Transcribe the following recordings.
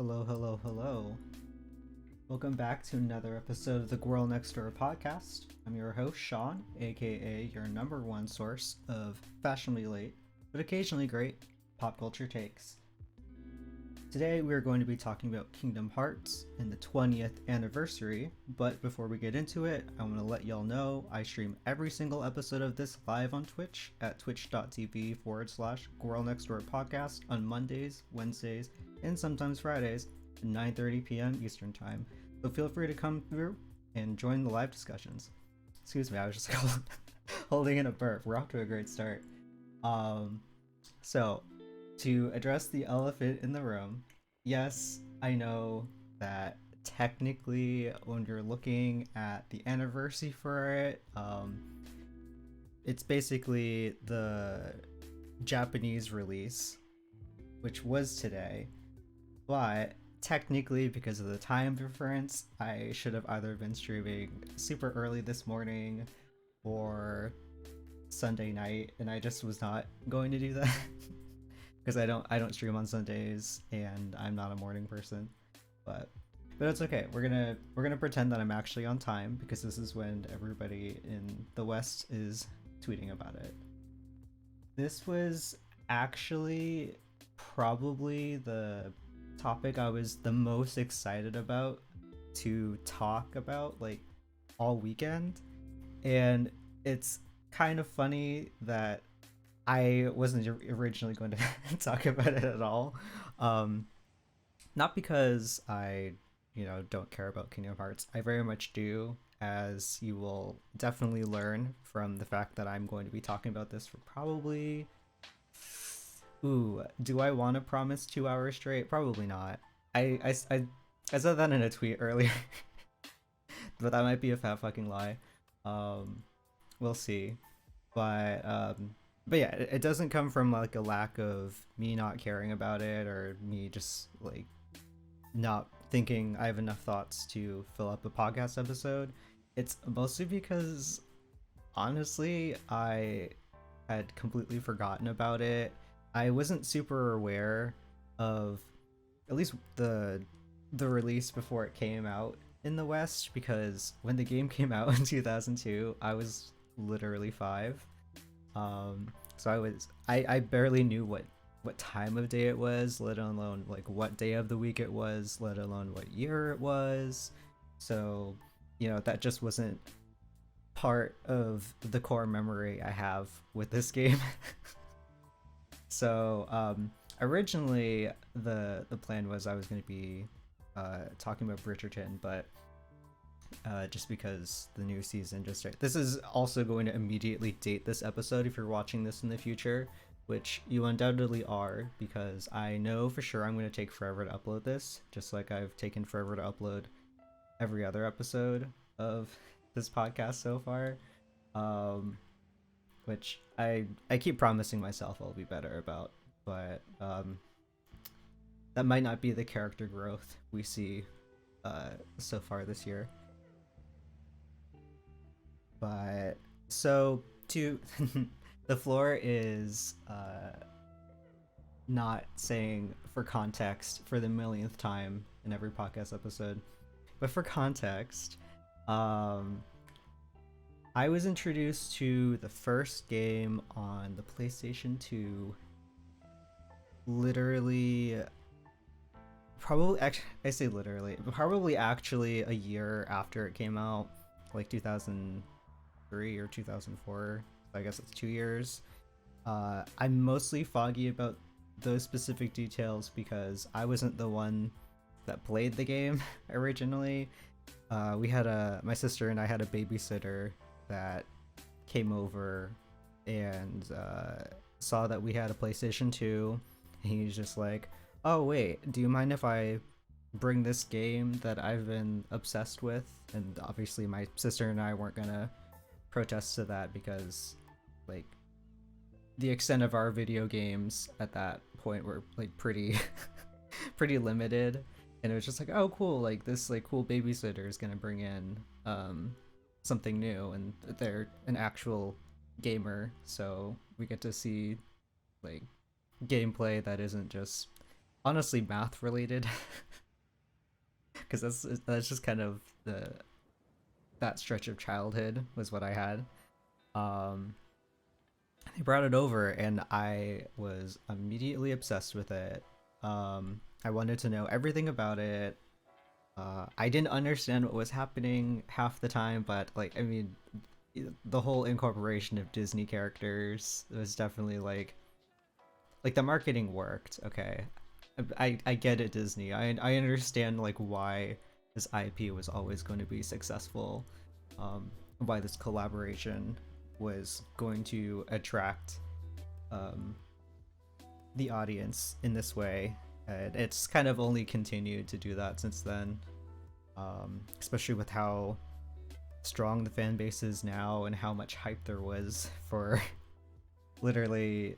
Hello, hello, hello. Welcome back to another episode of the Girl Next Door podcast. I'm your host, Sean, aka your number one source of fashionably late, but occasionally great pop culture takes. Today we are going to be talking about Kingdom Hearts and the 20th anniversary, but before we get into it, I want to let y'all know I stream every single episode of this live on Twitch at twitch.tv/Girl Next Door podcast on Mondays, Wednesdays, and sometimes Fridays at 9:30 p.m. Eastern Time. So feel free to come through and join the live discussions. Excuse me, I was just holding in a burp. We're off to a great start. So to address the elephant in the room, yes, I know that technically when you're looking at the anniversary for it, it's basically the Japanese release, which was today, but technically because of the time difference, I should have either been streaming super early this morning or Sunday night, and I just was not going to do that. Because I don't stream on Sundays and I'm not a morning person, but it's okay. We're gonna pretend that I'm actually on time because this is when everybody in the West is tweeting about it. This was actually probably the topic I was the most excited about to talk about like all weekend, and it's kind of funny that I wasn't originally going to talk about it at all. Not because I, don't care about Kingdom Hearts. I very much do, as you will definitely learn from the fact that I'm going to be talking about this for probably... Ooh, do I want to promise 2 hours straight? Probably not. I said that in a tweet earlier, but that might be a fat fucking lie. We'll see. But yeah, it doesn't come from like a lack of me not caring about it or me just like not thinking I have enough thoughts to fill up a podcast episode. It's mostly because honestly, I had completely forgotten about it. I wasn't super aware of at least the release before it came out in the West, because when the game came out in 2002, I was literally 5. So I barely knew what time of day it was, let alone like what day of the week it was, let alone what year it was. So, that just wasn't part of the core memory I have with this game. So, originally the plan was I was going to be talking about Bridgerton, but just because the new season just started. This is also going to immediately date this episode if you're watching this in the future, which you undoubtedly are, because I know for sure I'm going to take forever to upload this, just like I've taken forever to upload every other episode of this podcast so far, which I keep promising myself I'll be better about, but that might not be the character growth we see so far this year. But so to the floor is not saying for context for the millionth time in every podcast episode, but for context, I was introduced to the first game on the PlayStation 2 literally, probably, I say literally, but probably actually a year after it came out, like 2003 or 2004. So I guess it's 2 years. I'm mostly foggy about those specific details because I wasn't the one that played the game originally. My sister and I had a babysitter that came over and saw that we had a PlayStation 2, and he's just like, oh wait, do you mind if I bring this game that I've been obsessed with? And obviously my sister and I weren't gonna protest to that because like the extent of our video games at that point were like pretty pretty limited, and it was just like, oh cool, like this like cool babysitter is gonna bring in something new, and they're an actual gamer, so we get to see like gameplay that isn't just honestly math related, because that's just kind of the that stretch of childhood was what I had. Um, they brought it over, and I was immediately obsessed with it. I wanted to know everything about it. I didn't understand what was happening half the time, but like, I mean, the whole incorporation of Disney characters was definitely like the marketing worked. Okay, I get it, Disney. I understand like why this IP was always going to be successful, why this collaboration was going to attract um, the audience in this way. And it's kind of only continued to do that since then, especially with how strong the fan base is now and how much hype there was for literally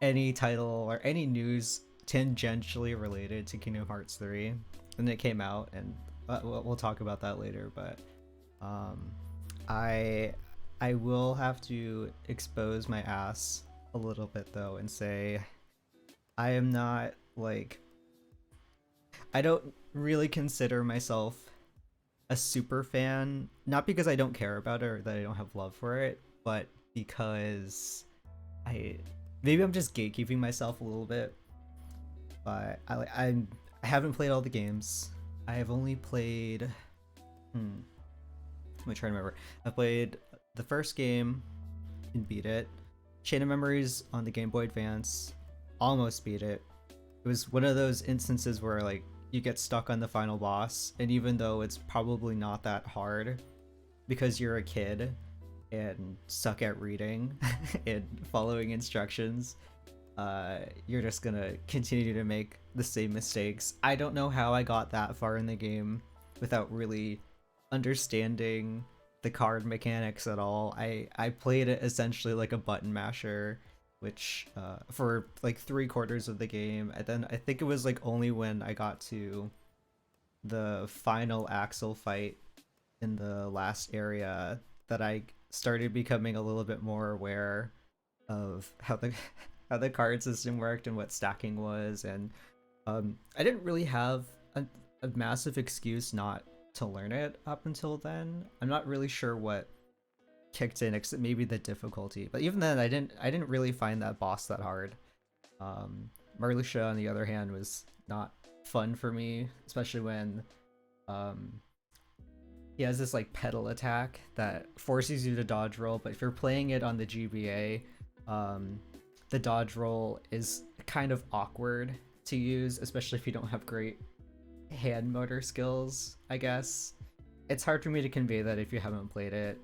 any title or any news tangentially related to Kingdom Hearts 3. And it came out, and we'll talk about that later. But um, I I will have to expose my ass a little bit though and say I am not like I don't really consider myself a super fan, not because I don't care about it or that I don't have love for it, but because I maybe I'm just gatekeeping myself a little bit. But I haven't played all the games. I have only played. Let me try to remember. I played the first game and beat it. Chain of Memories on the Game Boy Advance, almost beat it. It was one of those instances where like you get stuck on the final boss, and even though it's probably not that hard, because you're a kid and suck at reading and following instructions, you're just gonna continue to make the same mistakes. I don't know how I got that far in the game without really understanding the card mechanics at all. I played it essentially like a button masher, which for like 3/4 of the game, and then I think it was like only when I got to the final Axel fight in the last area that I started becoming a little bit more aware of how the how the card system worked and what stacking was. And I didn't really have a massive excuse not to learn it up until then. I'm not really sure what kicked in, except maybe the difficulty. But even then, I didn't really find that boss that hard. Marluxia, on the other hand, was not fun for me, especially when he has this like pedal attack that forces you to dodge roll. But if you're playing it on the GBA, the dodge roll is kind of awkward to use, especially if you don't have great hand motor skills, I guess. It's hard for me to convey that if you haven't played it.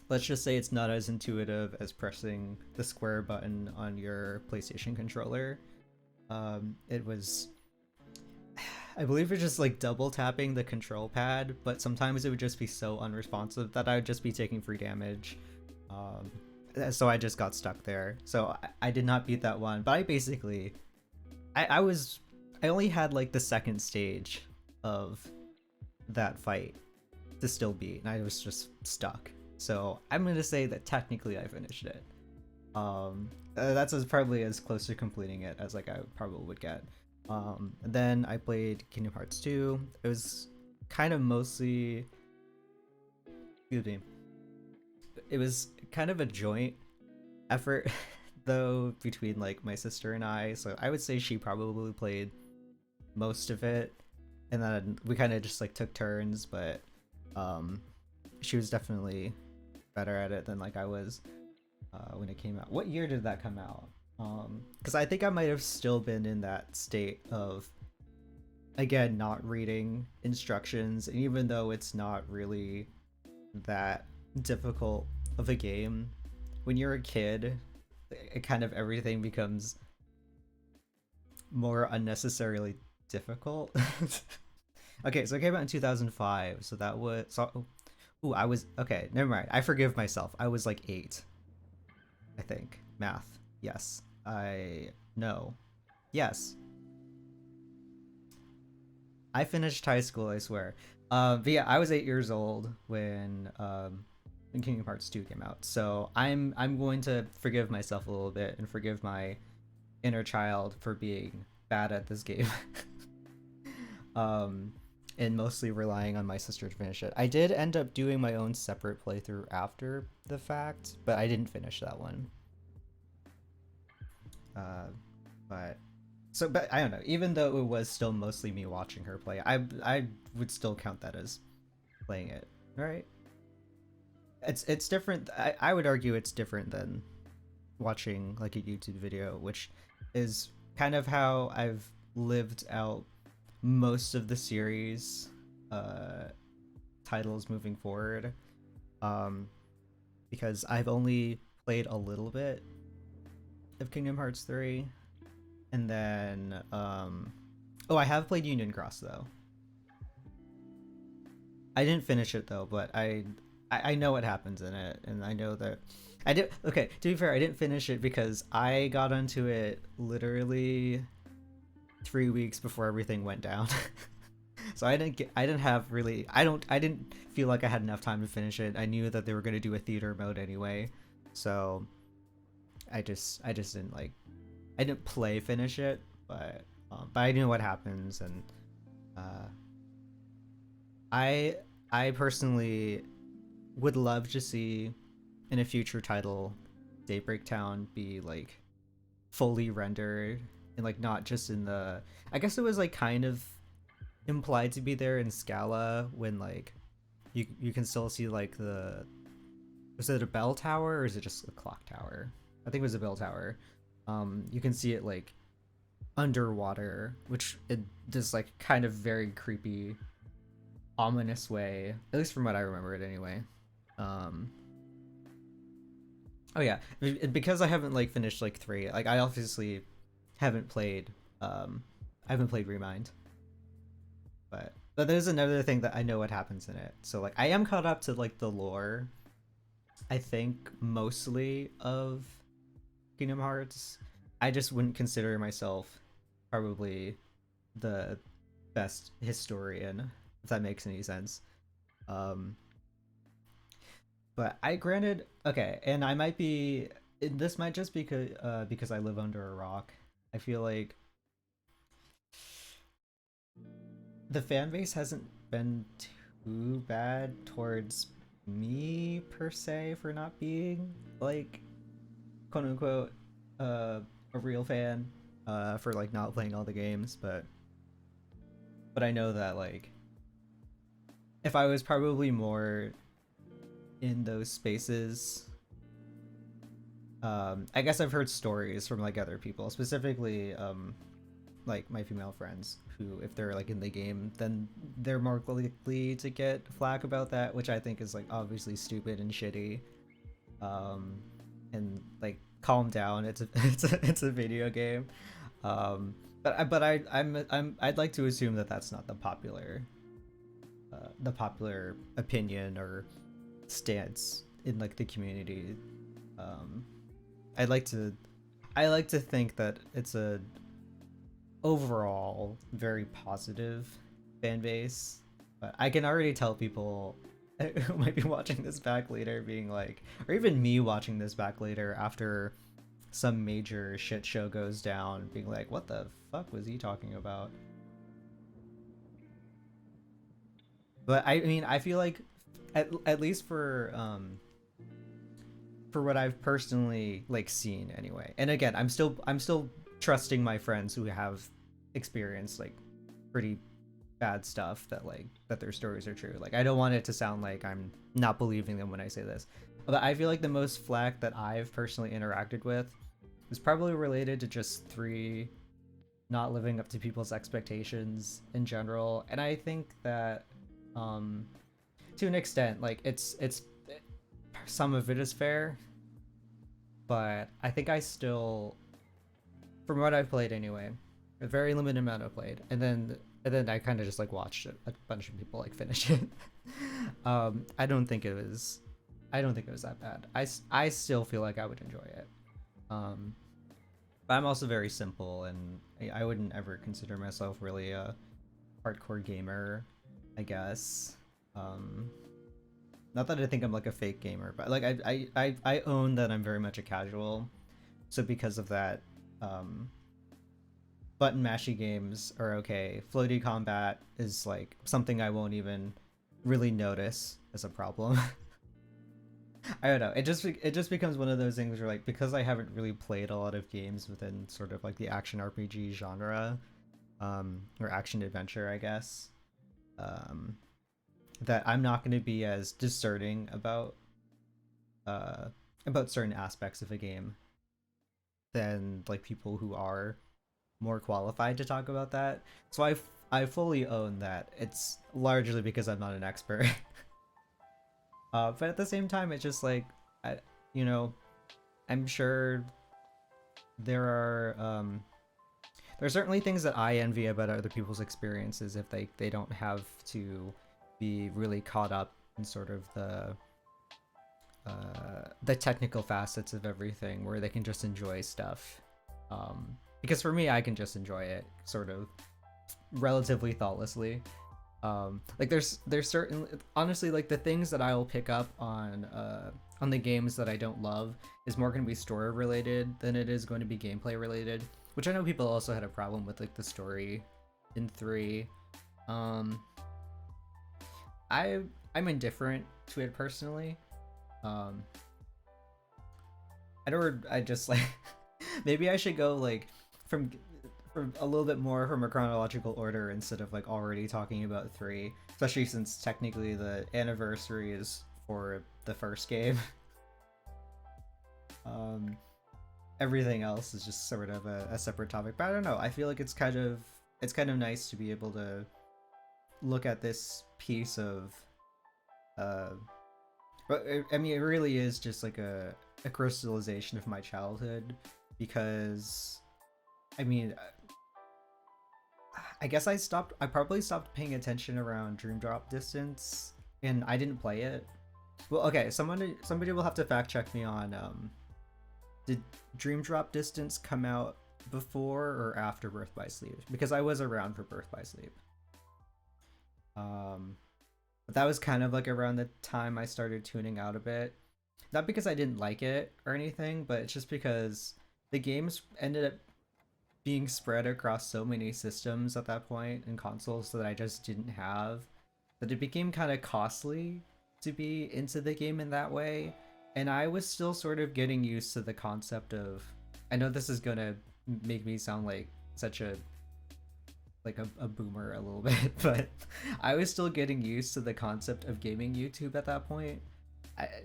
Let's just say it's not as intuitive as pressing the square button on your PlayStation controller. It was, I believe it's just like double tapping the control pad, but sometimes it would just be so unresponsive that I would just be taking free damage. So I just got stuck there. So I did not beat that one, but I basically, I only had like the second stage of that fight to still beat, and I was just stuck. So I'm gonna say that technically I finished it. That's probably as close to completing it as like I probably would get. Then I played Kingdom Hearts 2. It was kind of mostly, excuse me, it was kind of a joint effort though between like my sister and I. So I would say she probably played most of it, and then we kind of just like took turns. But she was definitely better at it than like I was when it came out. What year did that come out? Because I think I might have still been in that state of, again, not reading instructions, and even though it's not really that difficult of a game, when you're a kid, it kind of everything becomes more unnecessarily difficult. Okay, so it came out in 2005, so that was ooh, I was okay, never mind. I forgive myself. I was like 8, I think. Math. Yes. No. Yes. I finished high school, I swear. But yeah, I was 8 years old when Kingdom Hearts 2 came out. So I'm going to forgive myself a little bit and forgive my inner child for being bad at this game. um, and mostly relying on my sister to finish it. I did end up doing my own separate playthrough after the fact, but I didn't finish that one. But I don't know. Even though it was still mostly me watching her play, I would still count that as playing it, right? It's different. I would argue it's different than watching like a YouTube video, which is kind of how I've lived out most of the series titles moving forward. Because I've only played a little bit of Kingdom Hearts 3, and then oh, I have played Union Cross though. I didn't finish it though, but I know what happens in it, and I know that I did. Okay, to be fair, I didn't finish it because I got onto it literally 3 weeks before everything went down. So I didn't have really, I didn't feel like I had enough time to finish it. I knew that they were going to do a theater mode anyway, so I just didn't like, I didn't finish it, but I knew what happens, and I personally would love to see in a future title Daybreak Town be like fully rendered, and like not just in the, I guess it was like kind of implied to be there in Scala when like you can still see like the, was it a bell tower or is it just a clock tower? I think it was a bell tower. You can see it like underwater, which it does like kind of very creepy, ominous way, at least from what I remember it anyway. Oh yeah, because I haven't like finished like 3, like I obviously haven't played I haven't played Remind, but there's another thing that I know what happens in it, so like I am caught up to like the lore, I think, mostly of Kingdom Hearts. I just wouldn't consider myself probably the best historian, if that makes any sense. um but I, granted, okay, and I might be, this might just be because I live under a rock. I feel like the fan base hasn't been too bad towards me per se for not being like quote unquote a real fan, for like not playing all the games, but I know that like if I was probably more in those spaces, I guess I've heard stories from like other people, specifically like my female friends, who if they're like in the game, then they're more likely to get flack about that, which I think is like obviously stupid and shitty. And like, calm down, it's a it's a video game. I'd like to assume that that's not the popular opinion or stance in like the community. um i'd like to I like to think that it's a overall very positive fan base, but I can already tell people who might be watching this back later being like, or even me watching this back later after some major shit show goes down, being like, what the fuck was he talking about? But I mean, I feel like at least for what I've personally like seen anyway. And again, I'm still trusting my friends who have experienced like pretty bad stuff, that like that their stories are true. Like I don't want it to sound like I'm not believing them when I say this. But I feel like the most flack that I've personally interacted with is probably related to just 3 not living up to people's expectations in general. And I think that to an extent, like it's some of it is fair, but I think I still, from what I've played anyway, a very limited amount I've played, and then I kind of just like watched a bunch of people like finish it. I don't think it was that bad. I still feel like I would enjoy it. But I'm also very simple, and I wouldn't ever consider myself really a hardcore gamer, I guess. Not that I think I'm like a fake gamer, but like I own that I'm very much a casual. So because of that, Um, button mashy games are okay. Floaty combat is like something I won't even really notice as a problem. I don't know. It just becomes one of those things where like because I haven't really played a lot of games within sort of like the action RPG genre, or action adventure, I guess, um, that I'm not going to be as discerning uh, about certain aspects of a game than like people who are more qualified to talk about that. So I fully own that. It's largely because I'm not an expert. But at the same time, it's just like, I, you know, I'm sure there are there are certainly things that I envy about other people's experiences if they don't have to be really caught up in sort of the technical facets of everything, where they can just enjoy stuff. Because for me, I can just enjoy it sort of relatively thoughtlessly. Like there's certain, honestly, like the things that I will pick up on the games that I don't love is more going to be story related than it is going to be gameplay related, which I know people also had a problem with, like the story in 3. um I I'm indifferent to it personally. um I just like maybe I should go like from from a little bit more from a chronological order instead of like already talking about 3, especially since technically the anniversary is for the first game. um Everything else is just sort of a separate topic, but I don't know, I feel like it's kind of nice to be able to look at this piece of uh but I mean, it really is just like a crystallization of my childhood, because I mean, I guess I probably stopped paying attention around Dream Drop Distance, and I didn't play it. Well, okay, somebody will have to fact check me on did Dream Drop Distance come out before or after Birth by Sleep? Because I was around for Birth by Sleep. Um, but that was kind of like around the time I started tuning out a bit. Not because I didn't like it or anything, but it's just because the games ended up being spread across so many systems at that point and consoles that I just didn't have, that it became kind of costly to be into the game in that way. And I was still sort of getting used to the concept of, I know this is gonna make me sound like such a boomer a little bit, but I was still getting used to the concept of gaming YouTube at that point.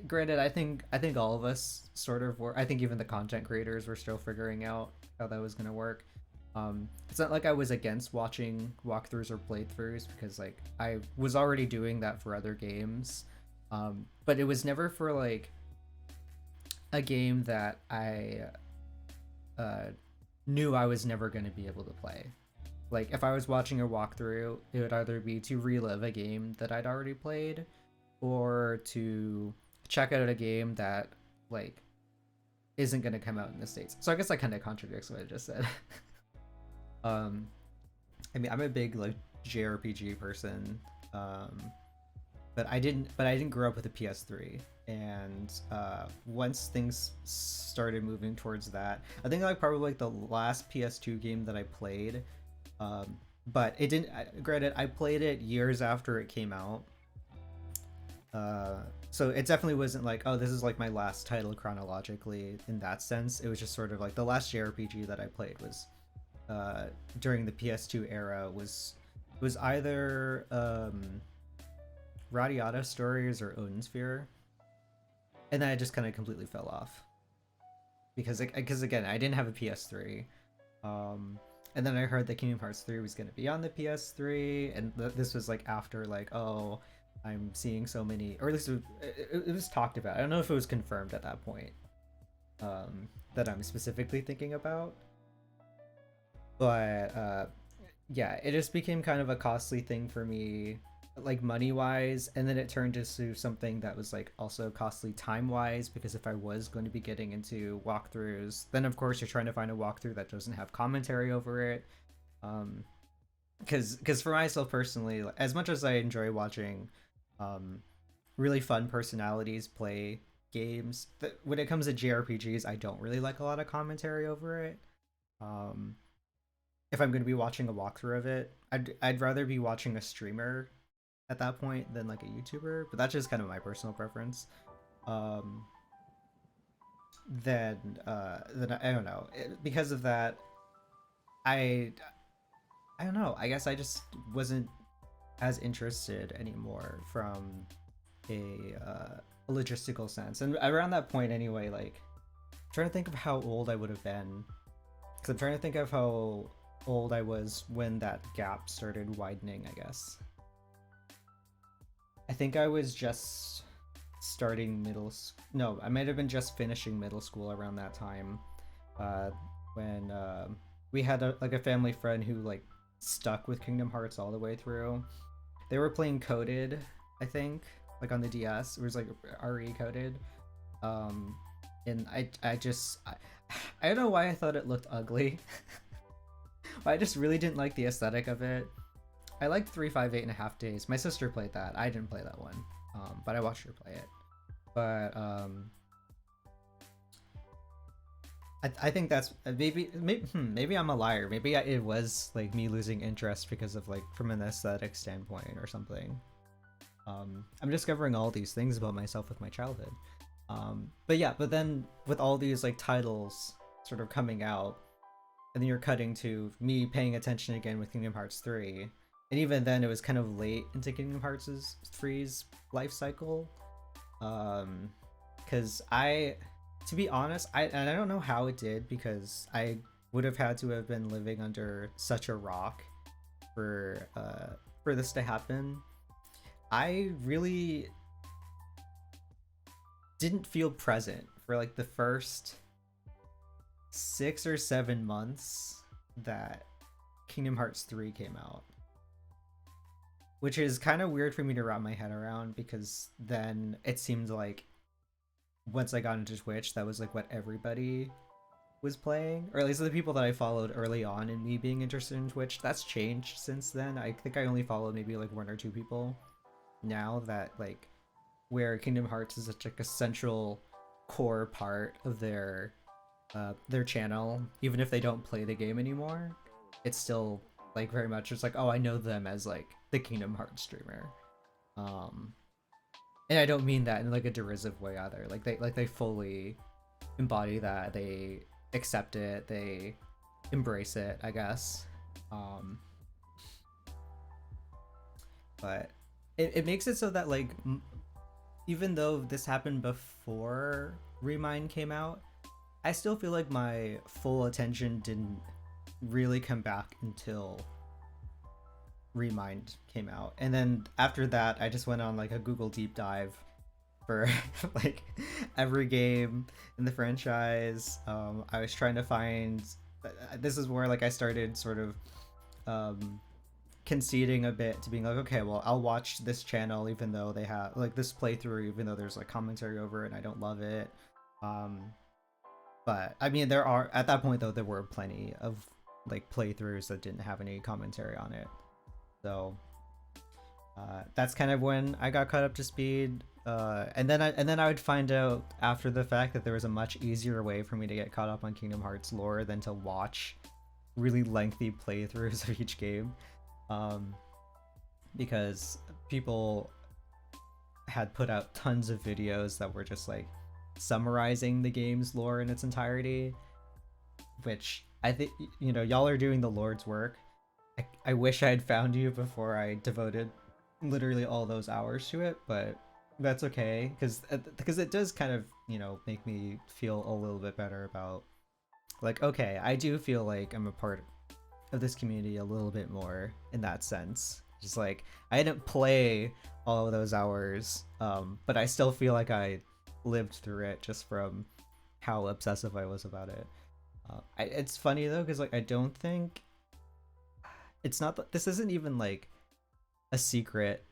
Granted, I think all of us sort of were. I think even the content creators were still figuring out how that was gonna work. It's not like I was against watching walkthroughs or playthroughs, because like I was already doing that for other games, but it was never for like a game that I uh, knew I was never going to be able to play. Like if I was watching a walkthrough, it would either be to relive a game that I'd already played, or to check out a game that like isn't going to come out in the States. So I guess that kind of contradicts what I just said. um I mean, I'm a big like JRPG person, um but I didn't grow up with a PS3. And once things started moving towards that, I think like probably like the last PS2 game that I played, but it didn't, granted I played it years after it came out, so it definitely wasn't like, oh, this is like my last title chronologically in that sense. It was just sort of like the last JRPG that I played was during the PS2 era, was either Radiata Stories or Odin Sphere, and then I just kind of completely fell off because again, I didn't have a PS3, and then I heard that Kingdom Hearts 3 was going to be on the PS3, and this was like after like, oh, I'm seeing so many, or at least it was talked about. I don't know if it was confirmed at that point, that I'm specifically thinking about, but yeah, it just became kind of a costly thing for me, like money wise, and then it turned into something that was like also costly time wise, because if I was going to be getting into walkthroughs, then of course you're trying to find a walkthrough that doesn't have commentary over it. Because for myself personally, as much as I enjoy watching um really fun personalities play games, when it comes to JRPGs, I don't really like a lot of commentary over it. If I'm going to be watching a walkthrough of it, I'd rather be watching a streamer at that point than like a YouTuber, but that's just kind of my personal preference. Um, then I don't know. Because of that, I I don't know. I guess I just wasn't as interested anymore from a logistical sense. And around that point, anyway, like I'm trying to think of how old I would have been, because I'm trying to think of how old I was when that gap started widening. I guess I think I was just starting no, I might have been just finishing middle school around that time, uh, when we had like a family friend who like stuck with Kingdom Hearts all the way through. They were playing Coded, I think, like on the DS. It was like RE Coded, um, and I don't know why I thought it looked ugly. But I just really didn't like the aesthetic of it. I liked 358 and a half days. My sister played that. I didn't play that one, but I watched her play it. But I think that's maybe I'm a liar. Maybe it was like me losing interest because of like from an aesthetic standpoint or something. I'm discovering all these things about myself with my childhood. But yeah, but then with all these like titles sort of coming out, and then you're cutting to me paying attention again with Kingdom Hearts 3. And even then, it was kind of late into Kingdom Hearts 3's life cycle. Because to be honest, and I don't know how it did, because I would have had to have been living under such a rock for this to happen. I really didn't feel present for like the first 6 or 7 months that Kingdom Hearts 3 came out, which is kind of weird for me to wrap my head around, because then it seemed like once I got into Twitch, that was like what everybody was playing, or at least the people that I followed early on in me being interested in Twitch. That's changed since then. I think I only follow maybe like 1 or 2 people now that like where Kingdom Hearts is such like a central core part of their channel. Even if they don't play the game anymore, it's still like very much just like, oh, I know them as like the Kingdom Hearts streamer. And I don't mean that in like a derisive way either. Like they fully embody that. They accept it. They embrace it, I guess. But it makes it so that like even though this happened before Remind came out, I still feel like my full attention didn't really come back until Remind came out. And then after that, I just went on like a Google deep dive for like every game in the franchise. I was trying to find. This is where like I started sort of conceding a bit to being like, okay, well, I'll watch this channel even though they have like this playthrough, even though there's like commentary over it and I don't love it. But I mean, there are at that point though there were plenty of like playthroughs that didn't have any commentary on it. So that's kind of when I got caught up to speed. And then I would find out after the fact that there was a much easier way for me to get caught up on Kingdom Hearts lore than to watch really lengthy playthroughs of each game, because people had put out tons of videos that were just like summarizing the game's lore in its entirety, which I think, you know, y'all are doing the Lord's work. I wish I had found you before I devoted literally all those hours to it, but that's okay, because it does kind of, you know, make me feel a little bit better about like, okay, I do feel like I'm a part of this community a little bit more in that sense. Just like I didn't play all of those hours, but I still feel like I lived through it just from how obsessive I was about it. It's funny though, because like I don't think it's not. This isn't even like a secret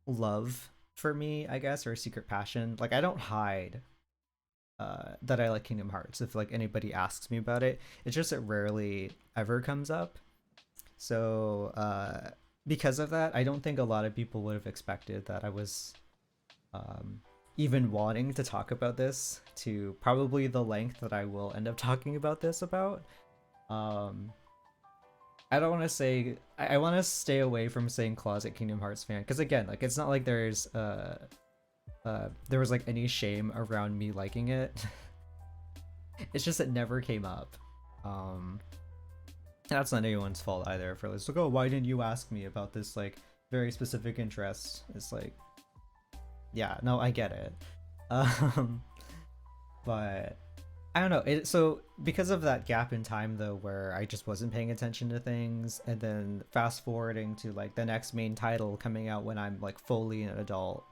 love for me, I guess, or a secret passion. Like I don't hide that I like Kingdom Hearts. If like anybody asks me about it, it's just it rarely ever comes up. So because of that, I don't think a lot of people would have expected that I was even wanting to talk about this to probably the length that I will end up talking about this about. Um, I don't want to say I want to stay away from saying closet Kingdom Hearts fan because again, like it's not like there was like any shame around me liking it. It's just it never came up. Um, that's not anyone's fault either. For like, oh, why didn't you ask me about this like very specific interest? It's like, yeah, no, I get it. Um, but I don't know. So because of that gap in time though, where I just wasn't paying attention to things, and then fast forwarding to like the next main title coming out when I'm like fully an adult,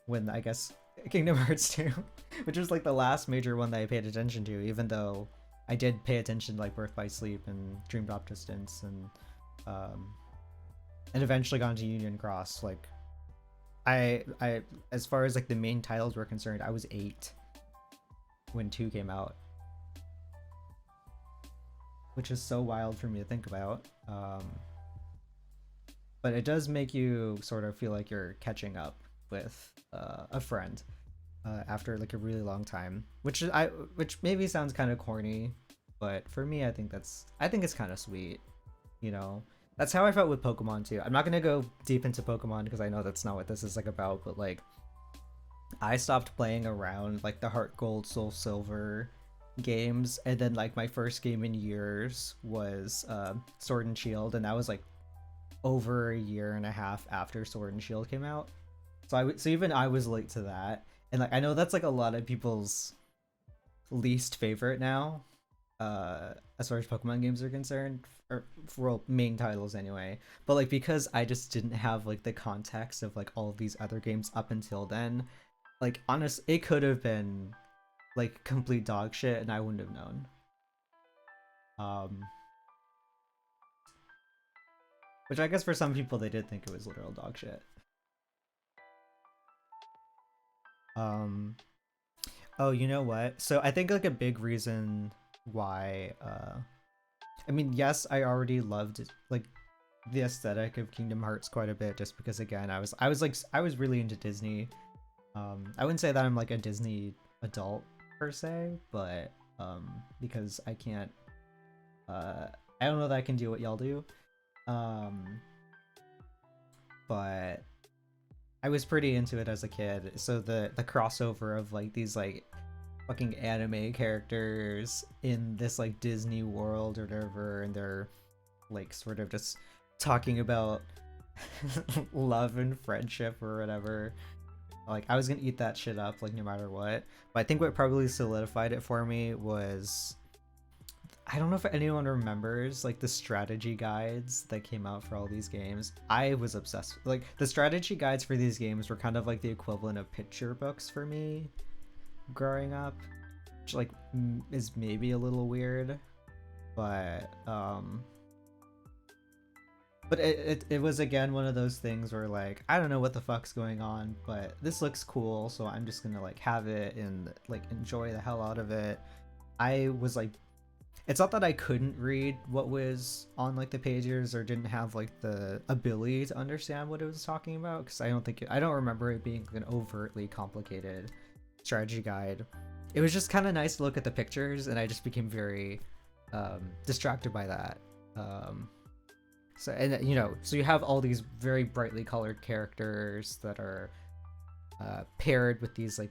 when I guess Kingdom Hearts 2, which was like the last major one that I paid attention to, even though I did pay attention to like Birth by Sleep and Dream Drop Distance and eventually got into Union Cross. Like I as far as like the main titles were concerned, I was 8 when 2 came out, which is so wild for me to think about. But it does make you sort of feel like you're catching up with a friend after like a really long time, which maybe sounds kind of corny, but for me, I think it's kind of sweet, you know. That's how I felt with Pokemon too. I'm not gonna go deep into Pokemon because I know that's not what this is like about, but like I stopped playing around like the Heart Gold, Soul Silver games, and then like my first game in years was Sword and Shield, and that was like over a year and a half after Sword and Shield came out. So even I was late to that, and like I know that's like a lot of people's least favorite now, as far as Pokemon games are concerned, or for main titles anyway. But like because I just didn't have like the context of like all of these other games up until then, like honest, it could have been like complete dog shit, and I wouldn't have known. Which I guess for some people they did think it was literal dog shit. Oh, you know what? So I think like a big reason why I mean, yes, I already loved like the aesthetic of Kingdom Hearts quite a bit just because again, I was really into Disney. I wouldn't say that I'm like a Disney adult per se, but because I can't I don't know that I can do what y'all do. But I was pretty into it as a kid, so the crossover of like these like fucking anime characters in this like Disney world or whatever, and they're like sort of just talking about love and friendship or whatever. Like I was gonna eat that shit up like no matter what. But I think what probably solidified it for me was, I don't know if anyone remembers like the strategy guides that came out for all these games. I was obsessed. Like the strategy guides for these games were kind of like the equivalent of picture books for me growing up, which like is maybe a little weird, but it was again one of those things where like I don't know what the fuck's going on, but this looks cool, so I'm just gonna like have it and like enjoy the hell out of it. I was like, it's not that I couldn't read what was on like the pages or didn't have like the ability to understand what it was talking about, because I don't remember it being like an overtly complicated strategy guide. It was just kind of nice to look at the pictures, and I just became very distracted by that. So, and you know, so you have all these very brightly colored characters that are paired with these like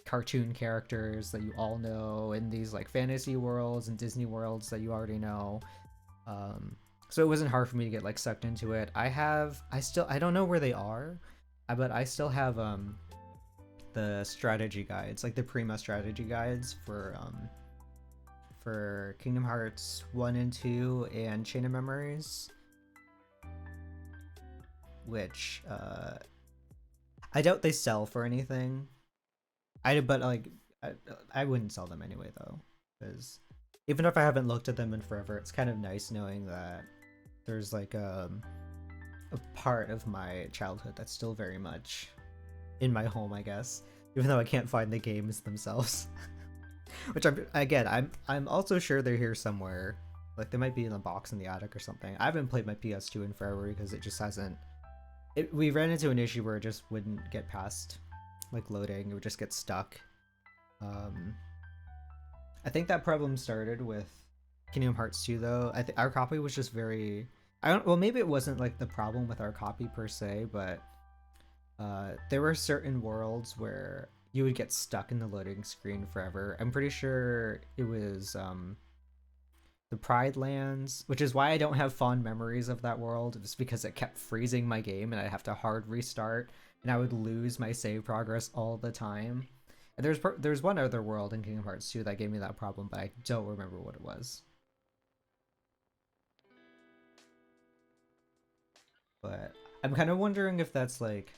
cartoon characters that you all know in these like fantasy worlds and Disney worlds that you already know. So it wasn't hard for me to get like sucked into it. I don't know where they are, but I still have the strategy guides, like the Prima strategy guides for Kingdom Hearts 1 and 2 and Chain of Memories, which I doubt they sell for anything. I wouldn't sell them anyway though, because even if I haven't looked at them in forever, it's kind of nice knowing that there's like a part of my childhood that's still very much in my home, I guess, even though I can't find the games themselves. Which I'm also sure they're here somewhere. Like they might be in a box in the attic or something. I haven't played my PS2 in forever because it just hasn't we ran into an issue where it just wouldn't get past like loading. It would just get stuck. Um, I think that problem started with Kingdom Hearts 2 though. I think our copy was just very. I don't. Well, maybe it wasn't like the problem with our copy per se, but there were certain worlds where you would get stuck in the loading screen forever. I'm pretty sure it was the Pride Lands, which is why I don't have fond memories of that world. It's because it kept freezing my game and I'd have to hard restart, and I would lose my save progress all the time. And there's one other world in Kingdom Hearts 2 that gave me that problem, but I don't remember what it was. But I'm kind of wondering if that's like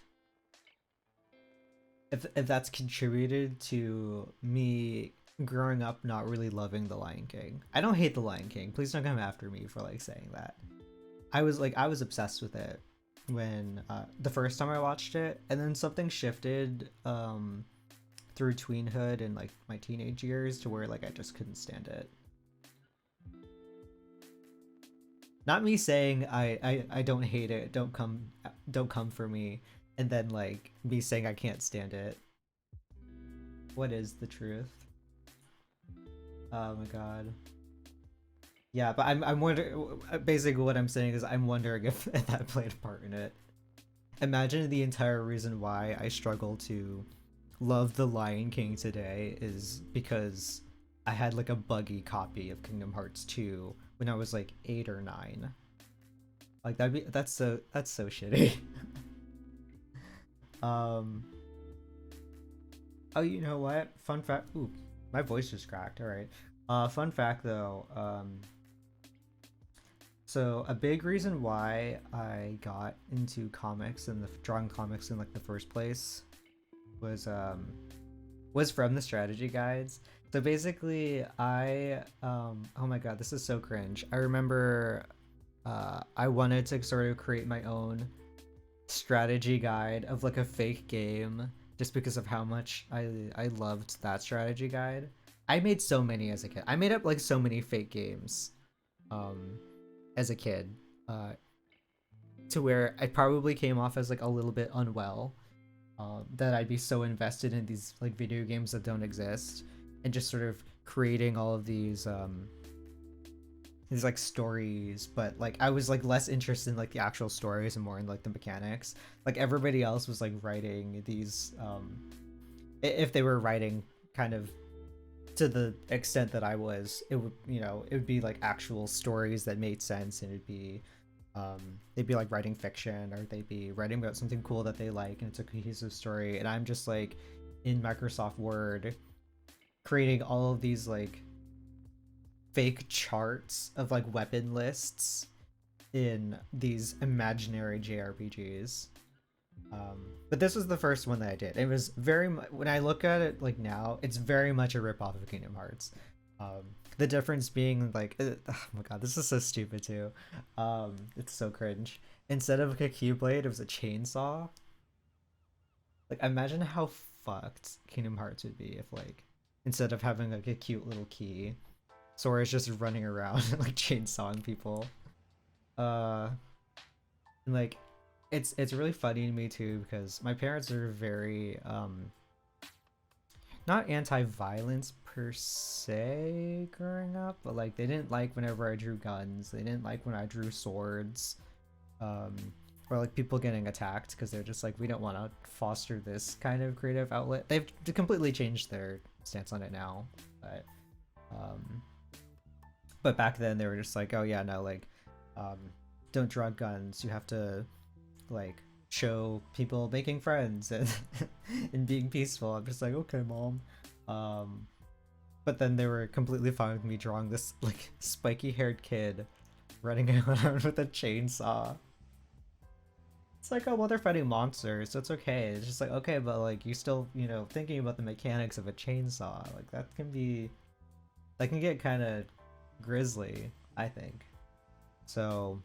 if that's contributed to me growing up not really loving The Lion King. I don't hate The Lion King. Please don't come after me for like saying that. I was obsessed with it when the first time I watched it, and then something shifted through tweenhood and like my teenage years to where like I just couldn't stand it. Not me saying I don't hate it, don't come for me, and then like me saying I can't stand it. What is the truth? Oh my god. Yeah, but I'm wondering. Basically, what I'm saying is I'm wondering if that played a part in it. Imagine the entire reason why I struggle to love The Lion King today is because I had like a buggy copy of Kingdom Hearts 2 when I was like 8 or 9. Like that's so shitty. um. Oh, you know what? Fun fact. Ooh, my voice just cracked. All right. Fun fact though. So a big reason why I got into comics and the drawing comics in like the first place was from the strategy guides. So basically, oh my god, this is so cringe. I remember I wanted to sort of create my own strategy guide of like a fake game just because of how much I loved that strategy guide. I made so many as a kid. I made up like so many fake games as a kid to where I probably came off as like a little bit unwell, that I'd be so invested in these like video games that don't exist and just sort of creating all of these like stories, but like I was like less interested in like the actual stories and more in like the mechanics. Like everybody else was like writing these if they were writing kind of to the extent that I was, it would, you know, it would be like actual stories that made sense, and it'd be they'd be like writing fiction, or they'd be writing about something cool that they like and it's a cohesive story, and I'm just like in Microsoft Word creating all of these like fake charts of like weapon lists in these imaginary JRPGs. But this was the first one that I did. It was very when I look at it like now, it's very much a ripoff of Kingdom Hearts. The difference being like, oh my god, this is so stupid too. It's so cringe. Instead of like a keyblade, it was a chainsaw. Like imagine how fucked Kingdom Hearts would be if like instead of having like a cute little key, Sora's just running around and like chainsawing people. And like it's really funny to me too because my parents are very not anti-violence per se growing up, but like they didn't like whenever I drew guns. They didn't like when I drew swords, or like people getting attacked, because they're just like, we don't want to foster this kind of creative outlet. They've completely changed their stance on it now, but back then they were just like, oh yeah, no, like don't draw guns. You have to like show people making friends and and being peaceful. I'm just like, okay, mom. But then they were completely fine with me drawing this like spiky haired kid running around with a chainsaw. It's like, oh well, they're fighting monsters, so it's okay. It's just like, okay, but like you still, you know, thinking about the mechanics of a chainsaw, like that can get kind of grisly, I think. So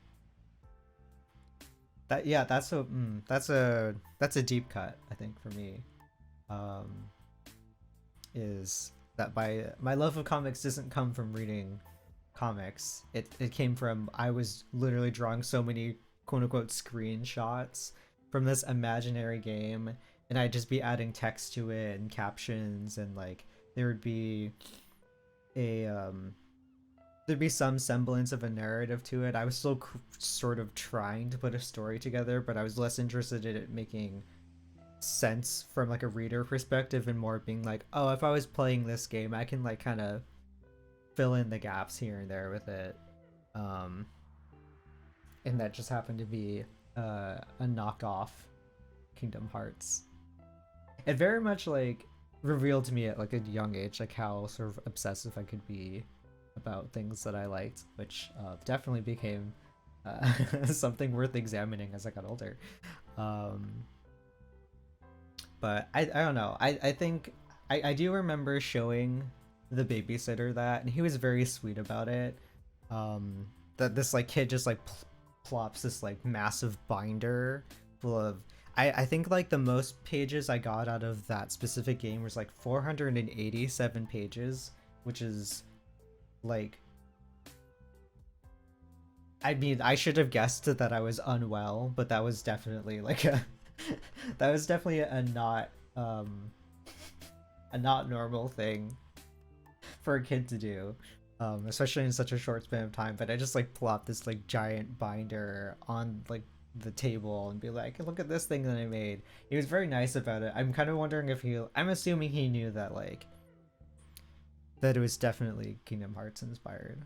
that's a deep cut, I think, for me. Is that my love of comics doesn't come from reading comics. It came from, I was literally drawing so many quote unquote screenshots from this imaginary game, and I'd just be adding text to it and captions, and like there would be a there'd be some semblance of a narrative to it. I was still sort of trying to put a story together, but I was less interested in it making sense from like a reader perspective and more being like, oh, if I was playing this game, I can like kind of fill in the gaps here and there with it. Um, and that just happened to be a knockoff Kingdom Hearts. It very much like revealed to me at like a young age like how sort of obsessive I could be about things that I liked, which definitely became something worth examining as I got older. But I don't know. I think I do remember showing the babysitter that, and he was very sweet about it. That this like kid just like plops this like massive binder full of I think like the most pages I got out of that specific game was like 487 pages, which is like, I mean, I should have guessed that I was unwell, but that was definitely like a that was definitely a not normal thing for a kid to do, especially in such a short span of time. But I just like plopped this like giant binder on like the table and be like, look at this thing that I made. He was very nice about it. I'm kind of wondering if I'm assuming he knew that like that it was definitely Kingdom Hearts inspired,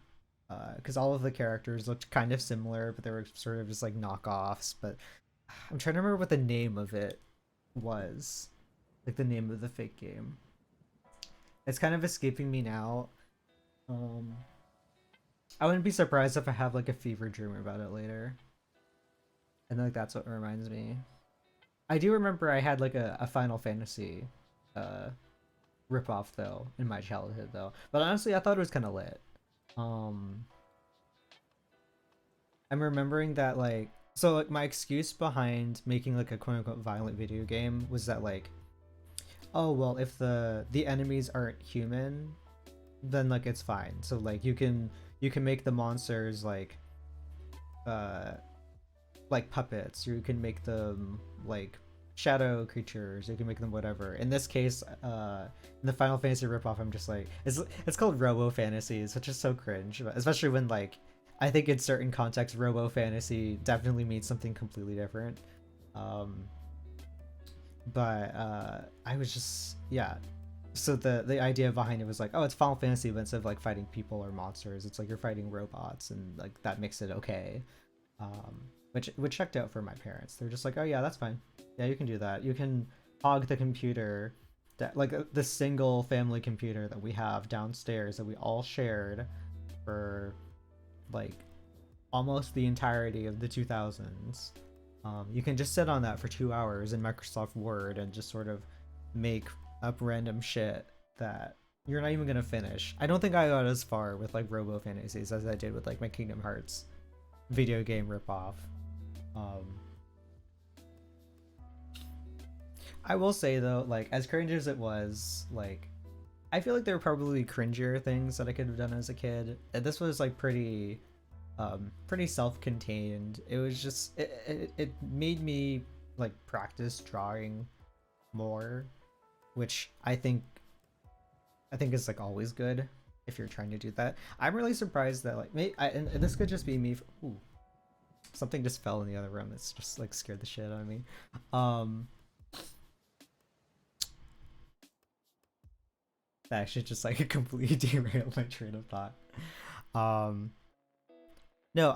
because all of the characters looked kind of similar, but they were sort of just like knockoffs. But I'm trying to remember what the name of it was, like the name of the fake game. It's kind of escaping me now. I wouldn't be surprised if I have like a fever dream about it later. And like that's what reminds me. I do remember I had like a Final Fantasy ripoff though in my childhood though. But honestly, I thought it was kind of lit. I'm remembering that like, so like my excuse behind making like a quote unquote violent video game was that like, oh well, if the enemies aren't human, then like it's fine. So like you can make the monsters like puppets, or you can make them like shadow creatures, you can make them whatever. In this case, in the Final Fantasy ripoff, I'm just like, it's called Robo Fantasies, which is so cringe, especially when like I think in certain contexts Robo Fantasy definitely means something completely different. But I was just, yeah, so the idea behind it was like, oh, it's Final Fantasy, but instead of like fighting people or monsters, it's like you're fighting robots, and like that makes it okay. Which checked out for my parents. They're just like, oh yeah, that's fine. Yeah, you can do that. You can hog the computer, that like the single family computer that we have downstairs that we all shared for like almost the entirety of the 2000s. You can just sit on that for 2 hours in Microsoft Word and just sort of make up random shit that you're not even gonna finish. I don't think I got as far with like Robo Fantasies as I did with like my Kingdom Hearts video game ripoff. I will say though, like as cringe as it was, like I feel like there were probably cringier things that I could have done as a kid. And this was like pretty self-contained. It was just it made me like practice drawing more, which I think is like always good if you're trying to do that. I'm really surprised that like and this could just be me. Ooh, something just fell in the other room. That's just like scared the shit out of me. That actually just like completely derailed my train of thought. No,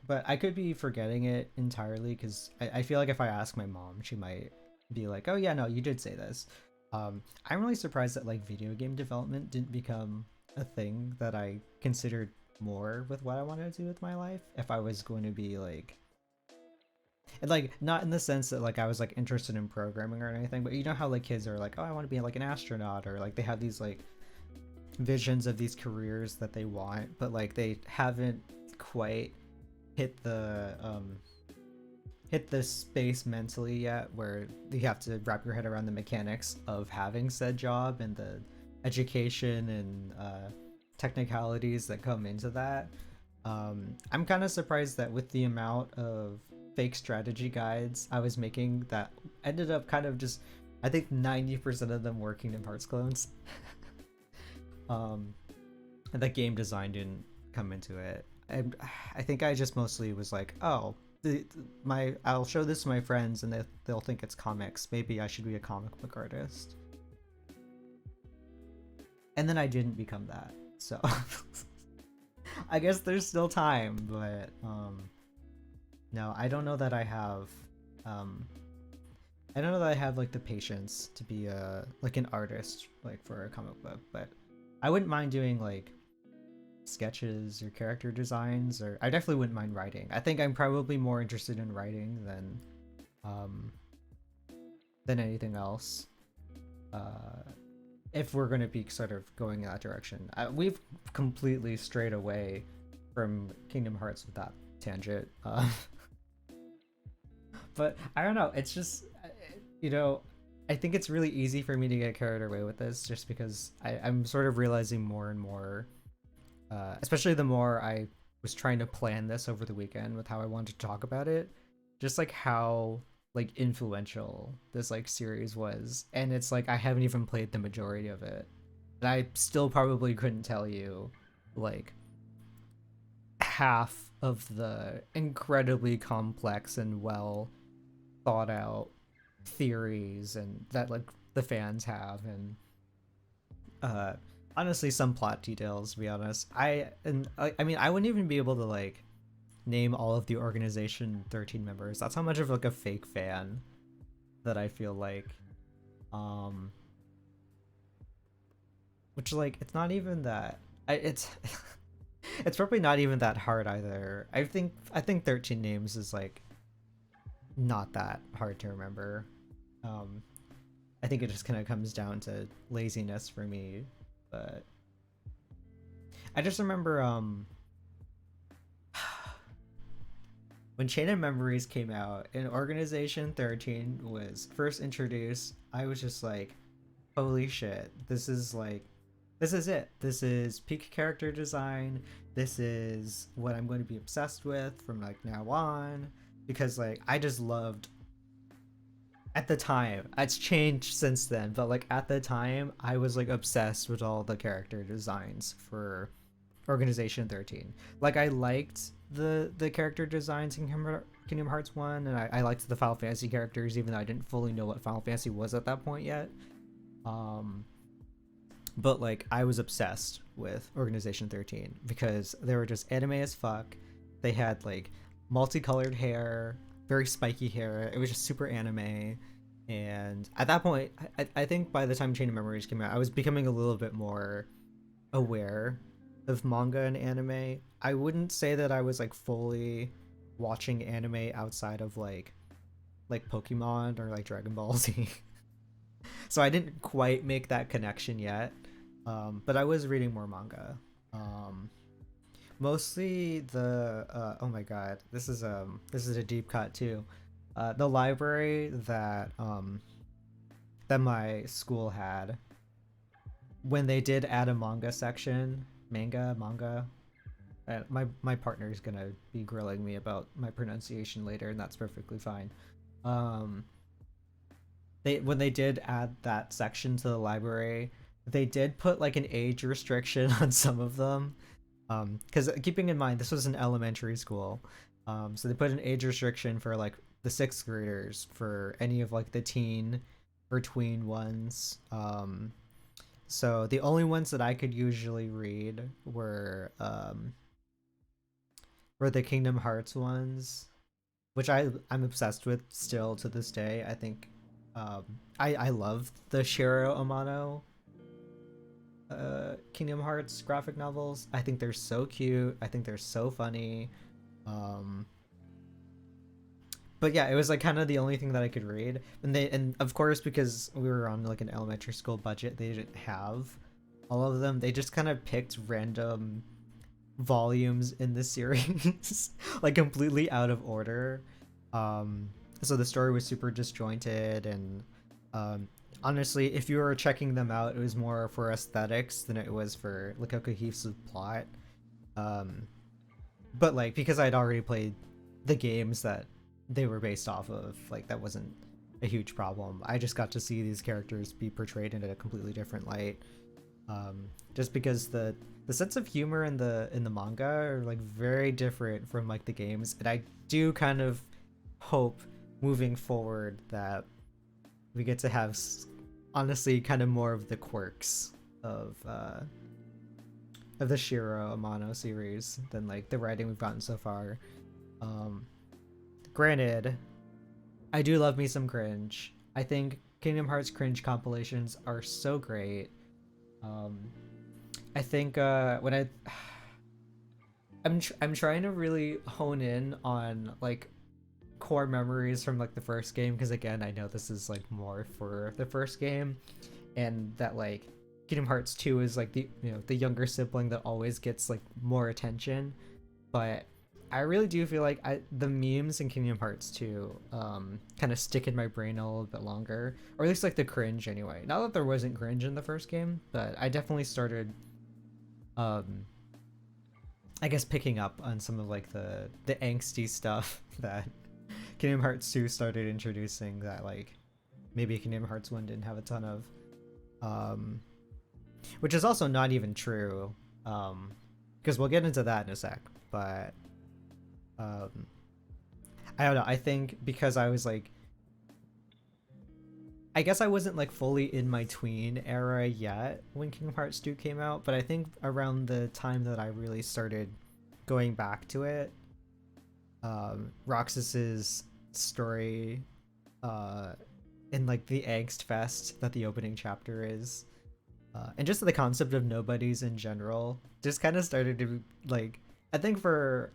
but I could be forgetting it entirely, because I feel like if I ask my mom, she might be like, oh yeah, no, you did say this. I'm really surprised that like video game development didn't become a thing that I considered more with what I wanted to do with my life if I was going to be like, and like not in the sense that like I was like interested in programming or anything, but you know how like kids are like, oh, I want to be like an astronaut, or like they have these like visions of these careers that they want, but like they haven't quite hit the space mentally yet where you have to wrap your head around the mechanics of having said job and the education and technicalities that come into that. I'm kind of surprised that with the amount of fake strategy guides I was making that ended up kind of just, I think 90% of them were Kingdom Hearts clones. And the game design didn't come into it. I think I just mostly was like, oh, I'll show this to my friends and they'll think it's comics. Maybe I should be a comic book artist. And then I didn't become that. So I guess there's still time, but no, I don't know that I have like the patience to be like an artist like for a comic book, but I wouldn't mind doing like sketches or character designs, or I definitely wouldn't mind writing. I think I'm probably more interested in writing than anything else. If we're going to be sort of going in that direction. We've completely strayed away from Kingdom Hearts with that tangent. But I don't know, it's just, you know, I think it's really easy for me to get carried away with this just because I'm sort of realizing more and more, especially the more I was trying to plan this over the weekend with how I wanted to talk about it, just like how like influential this like series was. And it's like I haven't even played the majority of it, and I still probably couldn't tell you like half of the incredibly complex and well thought out theories and that like the fans have, and honestly some plot details, to be honest. I mean I wouldn't even be able to like name all of the Organization 13 members. That's how much of like a fake fan that I feel like. Which like it's not even that it's it's probably not even that hard either. I think 13 names is like not that hard to remember. I think it just kind of comes down to laziness for me, but I just remember when Chain of Memories came out and Organization 13 was first introduced, I was just like, holy shit, this is it. This is peak character design. This is what I'm going to be obsessed with from like now on, because like I just loved, at the time, it's changed since then, but like at the time I was like obsessed with all the character designs for Organization 13. Like I liked the character designs in Kingdom Hearts 1, and I liked the Final Fantasy characters even though I didn't fully know what Final Fantasy was at that point yet. But like I was obsessed with Organization 13 because they were just anime as fuck. They had like multicolored hair, very spiky hair. It was just super anime. And at that point, I think by the time Chain of Memories came out, I was becoming a little bit more aware of manga and anime. I wouldn't say that I was like fully watching anime outside of like Pokemon or like Dragon Ball Z. So I didn't quite make that connection yet. But I was reading more manga. Mostly the oh my god, this is a deep cut too. The library that my school had, when they did add a manga section, manga. My partner is gonna be grilling me about my pronunciation later, and that's perfectly fine. When they did add that section to the library, they did put like an age restriction on some of them, because keeping in mind this was an elementary school, so they put an age restriction for like the sixth graders for any of like the teen or tween ones. So the only ones that I could usually read were the Kingdom Hearts ones, which I'm obsessed with still to this day. I think I love the Shiro Amano Kingdom Hearts graphic novels. I think they're so cute. I think they're so funny. But yeah, it was like kind of the only thing that I could read. And of course, because we were on like an elementary school budget, they didn't have all of them. They just kind of picked random volumes in the series, like completely out of order. So the story was super disjointed, and honestly, if you were checking them out, it was more for aesthetics than it was for like a cohesive plot. But like because I'd already played the games that they were based off of. Like, that wasn't a huge problem. I just got to see these characters be portrayed in a completely different light. Just because the sense of humor in the manga are like very different from like the games, and I do kind of hope moving forward that we get to have honestly kind of more of the quirks of the Shiro Amano series than like the writing we've gotten so far. Granted, I do love me some cringe. I think Kingdom Hearts cringe compilations are so great. I think when I'm trying to really hone in on like core memories from like the first game, because again, I know this is like more for the first game, and that like Kingdom Hearts 2 is like the, you know, the younger sibling that always gets like more attention. But I really do feel like the memes in Kingdom Hearts 2 kind of stick in my brain a little bit longer, or at least like the cringe anyway. Not that there wasn't cringe in the first game, but I definitely started I guess picking up on some of like the angsty stuff that Kingdom Hearts 2 started introducing that like maybe Kingdom Hearts 1 didn't have a ton of. Which is also not even true, because we'll get into that in a sec. But I don't know, I think because I was like, I guess I wasn't like fully in my tween era yet when Kingdom Hearts 2 came out, but I think around the time that I really started going back to it, Roxas's story and like the angst fest that the opening chapter is, and just the concept of nobodies in general just kind of started to like, I think for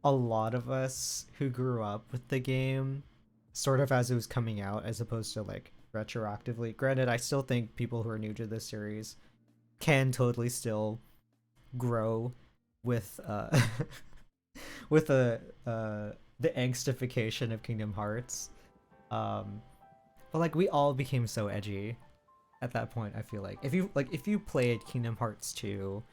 a lot of us who grew up with the game sort of as it was coming out as opposed to like retroactively. Granted, I still think people who are new to this series can totally still grow with with the angstification of Kingdom Hearts. But like we all became so edgy at that point. I feel like if you played Kingdom Hearts 2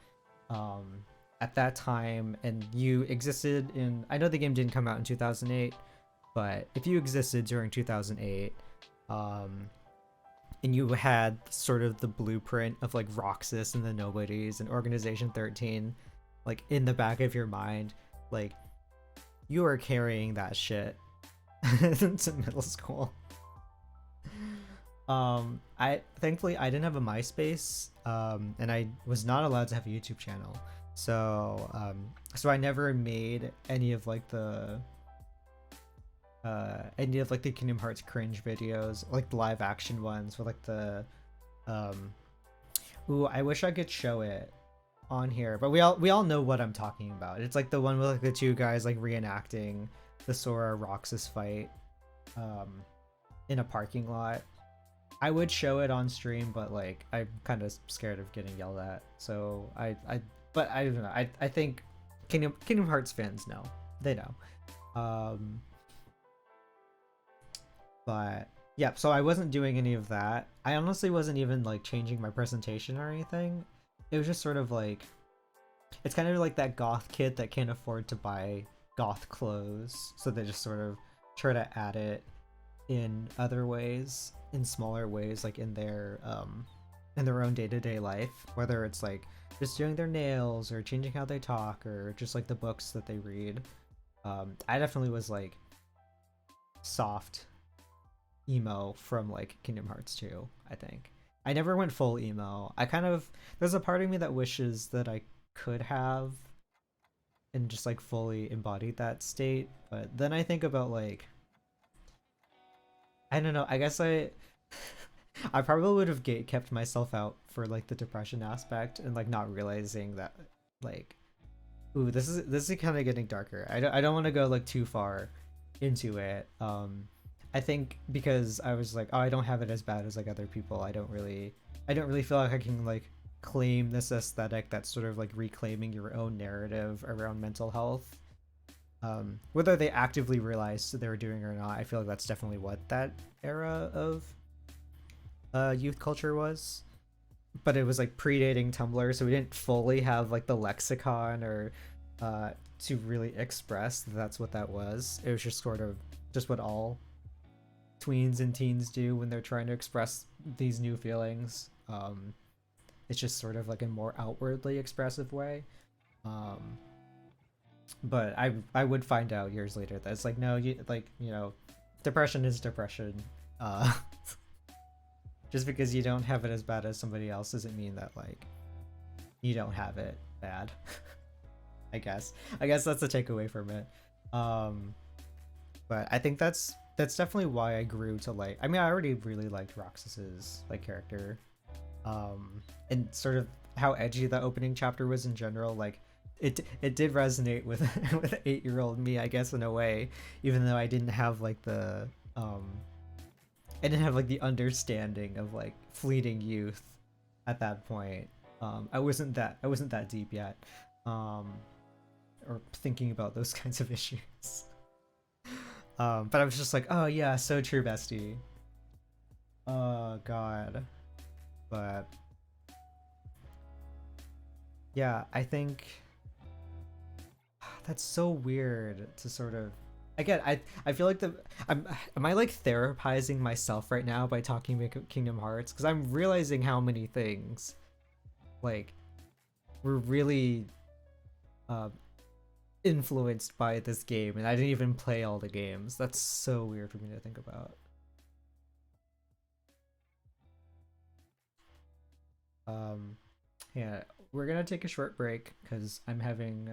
at that time and you existed in, I know the game didn't come out in 2008, but if you existed during 2008 and you had sort of the blueprint of like Roxas and the Nobodies and Organization 13 like in the back of your mind, like you are carrying that shit into middle school. I thankfully I didn't have a MySpace, and I was not allowed to have a YouTube channel, so I never made any of like the Kingdom Hearts cringe videos, like the live action ones with like the ooh, I wish I could show it on here, but we all know what I'm talking about. It's like the one with like the two guys like reenacting the Zora Roxas fight in a parking lot. I would show it on stream, but like I'm kind of scared of getting yelled at, so but I don't know, I think Kingdom Hearts fans know, they know. But yeah, so I wasn't doing any of that. I honestly wasn't even like changing my presentation or anything. It was just sort of like, it's kind of like that goth kid that can't afford to buy goth clothes, so they just sort of try to add it in other ways, in smaller ways, like in their own day-to-day life, whether it's like just doing their nails or changing how they talk or just like the books that they read. I definitely was like soft emo from like Kingdom Hearts 2, I think. I never went full emo. There's a part of me that wishes that I could have and just like fully embodied that state, but then I think about like, I don't know, I guess I probably would have kept myself out for like the depression aspect and like not realizing that like, ooh, this is kind of getting darker. I don't want to go like too far into it. I think because I was like, oh, I don't have it as bad as like other people. I don't really feel like I can like claim this aesthetic that's sort of like reclaiming your own narrative around mental health. Whether they actively realized they were doing it or not, I feel like that's definitely what that era of youth culture was. But it was like predating Tumblr, so we didn't fully have like the lexicon or to really express that that's what that was. It was just sort of just what all tweens and teens do when they're trying to express these new feelings. It's just sort of like a more outwardly expressive way. But I would find out years later that it's like, no, depression is depression. Just because you don't have it as bad as somebody else doesn't mean that like you don't have it bad. I guess that's the takeaway from it. But I think that's definitely why I grew to like. I mean, I already really liked Roxas's like character, and sort of how edgy the opening chapter was in general. Like, it did resonate with with 8-year-old me, I guess, in a way, even though I didn't have like the I didn't have like the understanding of like fleeting youth at that point. I wasn't that deep yet, or thinking about those kinds of issues. But I was just like, oh yeah, so true, bestie. Oh god. But yeah, I think that's so weird to sort of. Again, I feel like am I like therapizing myself right now by talking about Kingdom Hearts, because I'm realizing how many things like were really influenced by this game, and I didn't even play all the games. That's so weird for me to think about. Yeah, we're gonna take a short break because I'm having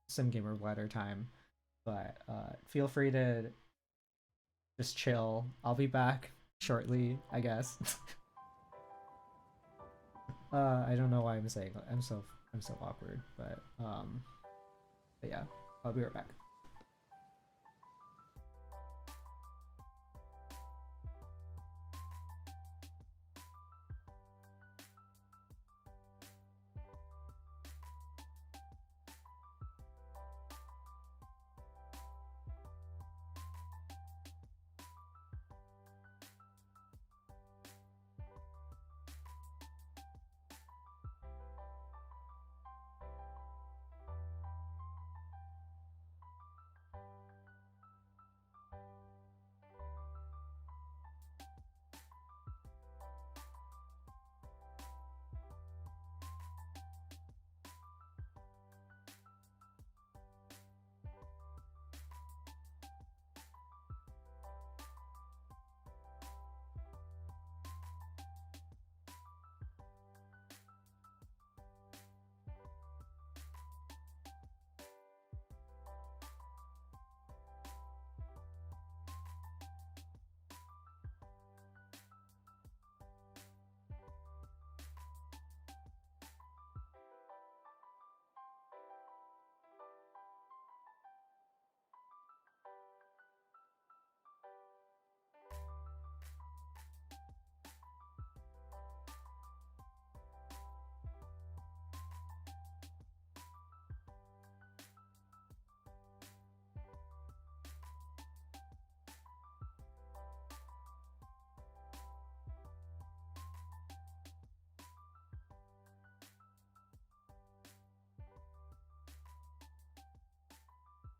some gamer bladder time, but feel free to just chill. I'll be back shortly, I guess. I don't know why I'm saying I'm so awkward, but yeah, I'll be right back.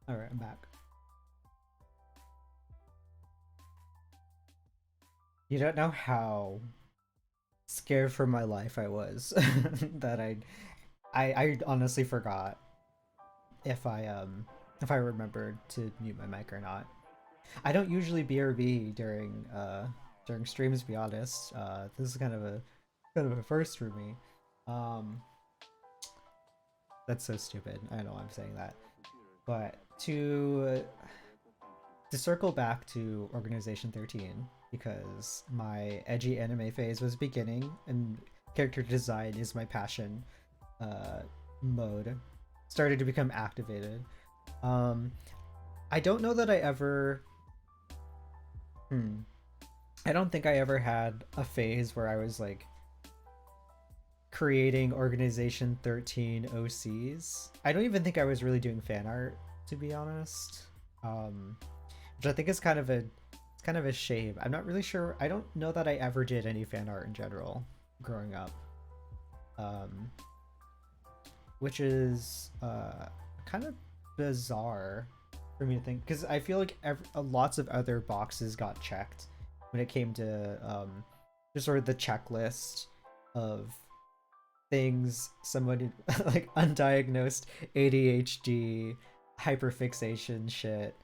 All right, I'm back. You don't know how scared for my life I was that I honestly forgot if I remembered to mute my mic or not. I don't usually BRB during streams, to be honest. This is kind of a first for me. That's so stupid. I know I'm saying that. But to circle back to Organization 13, because my edgy anime phase was beginning and character design is my passion mode started to become activated. I don't know that I ever I don't think I ever had a phase where I was like creating Organization 13 OCs. I don't even think I was really doing fan art, to be honest. Which I think is kind of a shame. I'm not really sure. I don't know that I ever did any fan art in general growing up. Which is kind of bizarre for me to think, because I feel like lots of other boxes got checked when it came to just sort of the checklist of things somebody like undiagnosed ADHD, hyperfixation shit,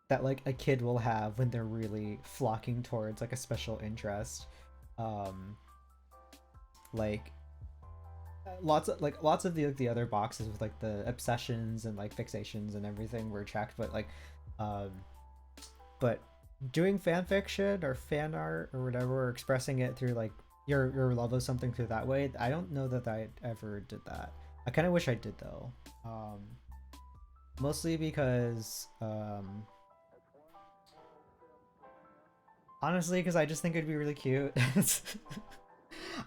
that like a kid will have when they're really flocking towards like a special interest. Um, like lots of the other boxes with like the obsessions and like fixations and everything were checked, but like um but doing fan fiction or fan art or whatever, or expressing it through like your love of something through that way, I don't know that I ever did that. I kind of wish I did though. Mostly because honestly, because I just think it'd be really cute.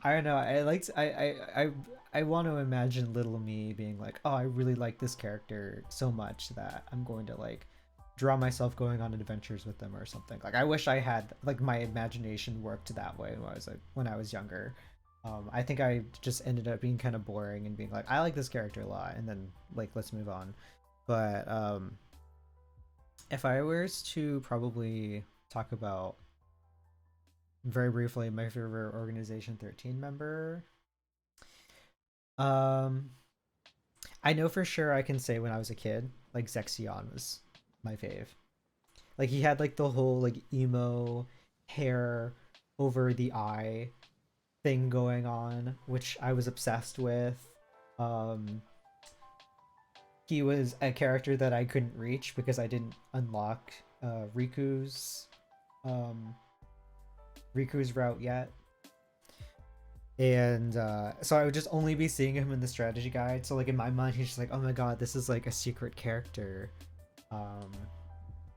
I don't know. I liked. I want to imagine little me being like, oh, I really like this character so much that I'm going to like draw myself going on adventures with them or something. Like I wish I had like my imagination worked that way when I was younger. I think I just ended up being kind of boring and being like, I like this character a lot, and then like let's move on. But if I was to probably talk about very briefly my favorite Organization 13 member, um, I know for sure I can say when I was a kid, like Zexion was my fave. Like he had like the whole like emo hair over the eye thing going on, which I was obsessed with. Um, he was a character that I couldn't reach because I didn't unlock Riku's um, Riku's route yet. And so I would just only be seeing him in the strategy guide. So like in my mind, he's just like, oh my god, this is like a secret character, um,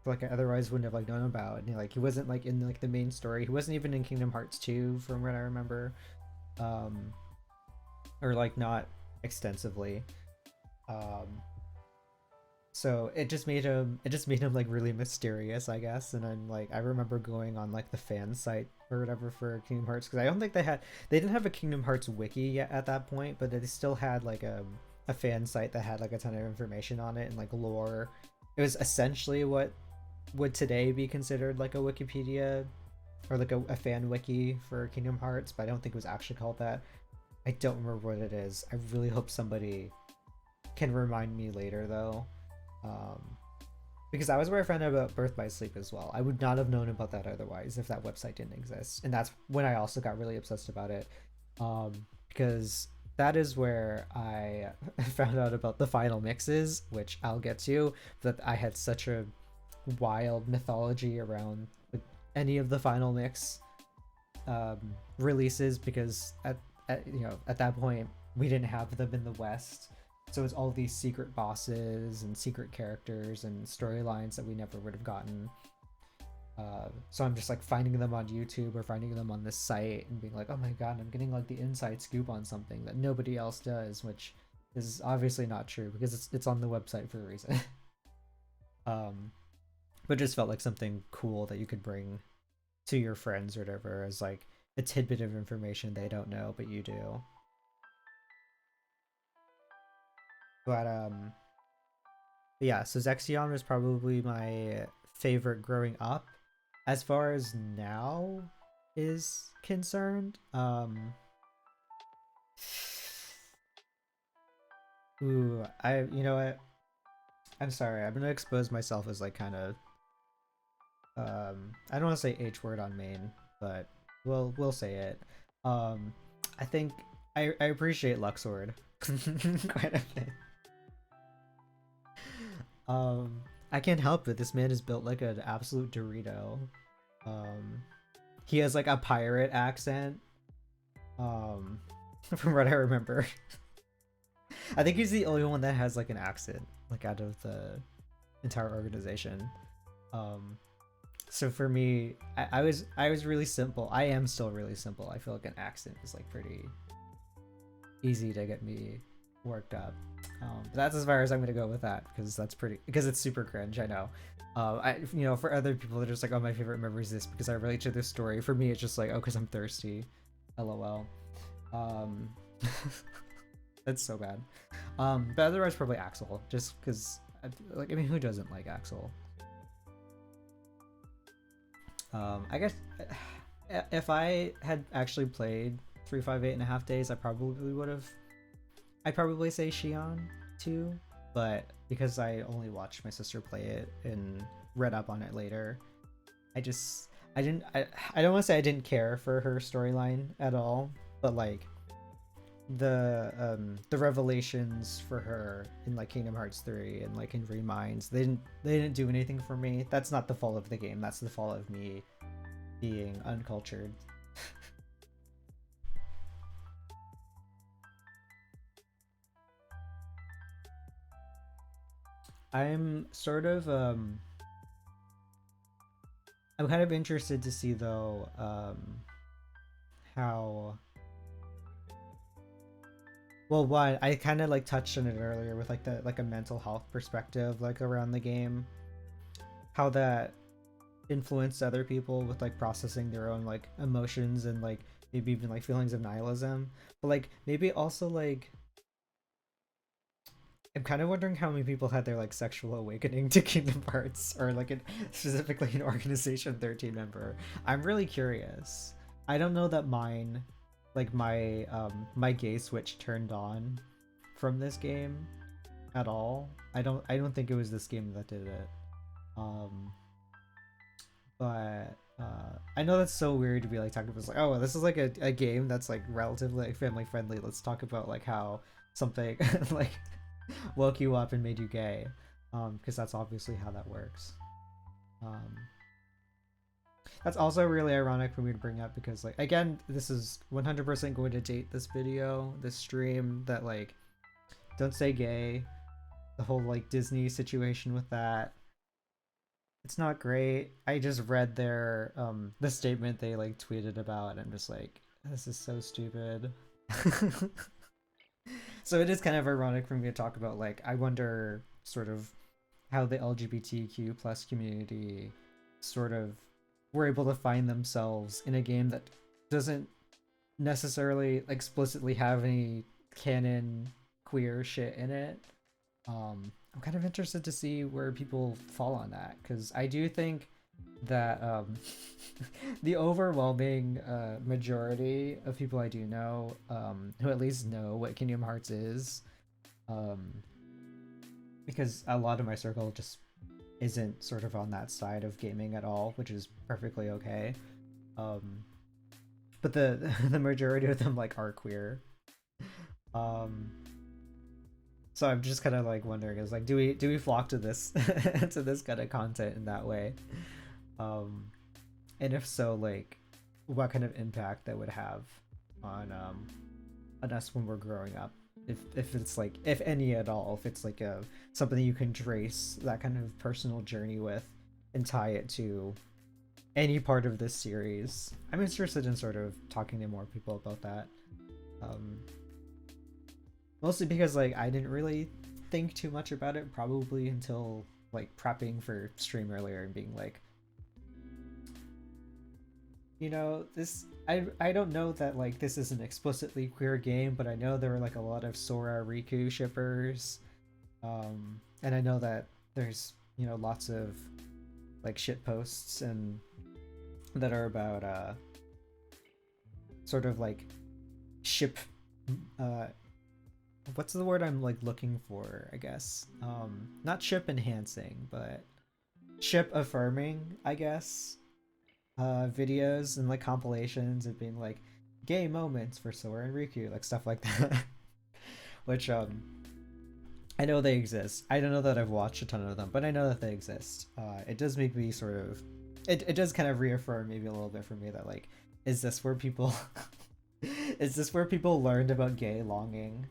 like I otherwise wouldn't have like known about. And like he wasn't like in like the main story. He wasn't even in Kingdom Hearts 2 from what I remember, um, or like not extensively. Um, so it just made him like really mysterious, I guess. And then like I remember going on like the fan site or whatever for Kingdom Hearts, because I don't think they didn't have a Kingdom Hearts wiki yet at that point, but they still had like a fan site that had like a ton of information on it and like lore. It was essentially what would today be considered like a Wikipedia or like a fan wiki for Kingdom Hearts, but I don't think it was actually called that. I don't remember what it is. I really hope somebody can remind me later though. Um, because that was where I found out about Birth by Sleep as well. I would not have known about that otherwise if that website didn't exist. And that's when I also got really obsessed about it. Because that is where I found out about the final mixes, which I'll get to, that I had such a wild mythology around any of the final mix releases, because at that point we didn't have them in the West. So it's all these secret bosses and secret characters and storylines that we never would have gotten. So I'm just like finding them on YouTube or finding them on this site and being like, oh my god, I'm getting like the inside scoop on something that nobody else does, which is obviously not true because it's on the website for a reason. But just felt like something cool that you could bring to your friends or whatever as like a tidbit of information they don't know but you do. But yeah, so Zexion was probably my favorite growing up. As far as now is concerned, ooh, you know what? I'm sorry, I'm gonna expose myself as like kind of I don't want to say H word on main, but we'll say it. I think I appreciate Luxord quite a bit. I can't help it. This man is built like an absolute Dorito. He has like a pirate accent. From what I remember. I think he's the only one that has like an accent, like out of the entire organization. So for me, I was really simple. I am still really simple. I feel like an accent is like pretty easy to get me worked up. But that's as far as I'm gonna go with that, because it's super cringe. I know. For other people they're just like, oh, my favorite memory is this because I relate to this story. For me, it's just like, oh, because I'm thirsty. LOL. That's so bad. But otherwise, probably Axel, just because like, I mean, who doesn't like Axel? I guess if I had actually played 358 days, I probably would have. I'd probably say Shion too, but because I only watched my sister play it and read up on it later, I just I don't want to say I didn't care for her storyline at all, but like the revelations for her in like Kingdom Hearts 3 and like in Reminds, they didn't do anything for me. That's not the fault of the game. That's the fault of me being uncultured. I'm sort of I'm kind of interested to see though how well one I kind of like touched on it earlier with like the like a mental health perspective like around the game, how that influenced other people with like processing their own like emotions and like maybe even like feelings of nihilism, but like maybe also like I'm kind of wondering how many people had their like sexual awakening to Kingdom Hearts, or like specifically an Organization 13 member. I'm really curious. I don't know that mine, like my gay switch turned on from this game at all. I don't think it was this game that did it. Um, but I know that's so weird to be like talking about like, oh, this is like a game that's like relatively like family friendly. Let's talk about like how something like woke you up and made you gay, because that's obviously how that works. um that's also really ironic for me to bring up because like again this is 100% going to date this video, this stream, that like don't say gay, the whole like Disney situation with that, it's not great. I just read their the statement they like tweeted about and I'm just like, this is so stupid. So it is kind of ironic for me to talk about like I wonder sort of how the LGBTQ plus community sort of were able to find themselves in a game that doesn't necessarily explicitly have any canon queer shit in it. I'm kind of interested to see where people fall on that, because I do think that the overwhelming majority of people I do know, who at least know what Kingdom Hearts is, um, because a lot of my circle just isn't sort of on that side of gaming at all, which is perfectly okay. Um, but the the majority of them like are queer. Um, so I'm just kind of like wondering, is like, do we flock to this to this kind of content in that way? Um, and if so, like, what kind of impact that would have on us when we're growing up? If it's like, if any at all, if it's like a something you can trace that kind of personal journey with and tie it to any part of this series. I'm interested in sort of talking to more people about that. Um, Mostly because like I didn't really think too much about it probably until like prepping for stream earlier and being like, you know, this I don't know that like this is an explicitly queer game, but I know there were like a lot of Sora Riku shippers. And I know that there's, you know, lots of like shit posts and that are about sort of like ship what's the word I'm like looking for, I guess. Not ship enhancing, but ship affirming, I guess. Videos and like compilations of being like gay moments for Sora and Riku, like stuff like that. Which I know they exist. I don't know that I've watched a ton of them, but I know that they exist. It does make me sort of it does kind of reaffirm maybe a little bit for me that like, is this where people is this where people learned about gay longing?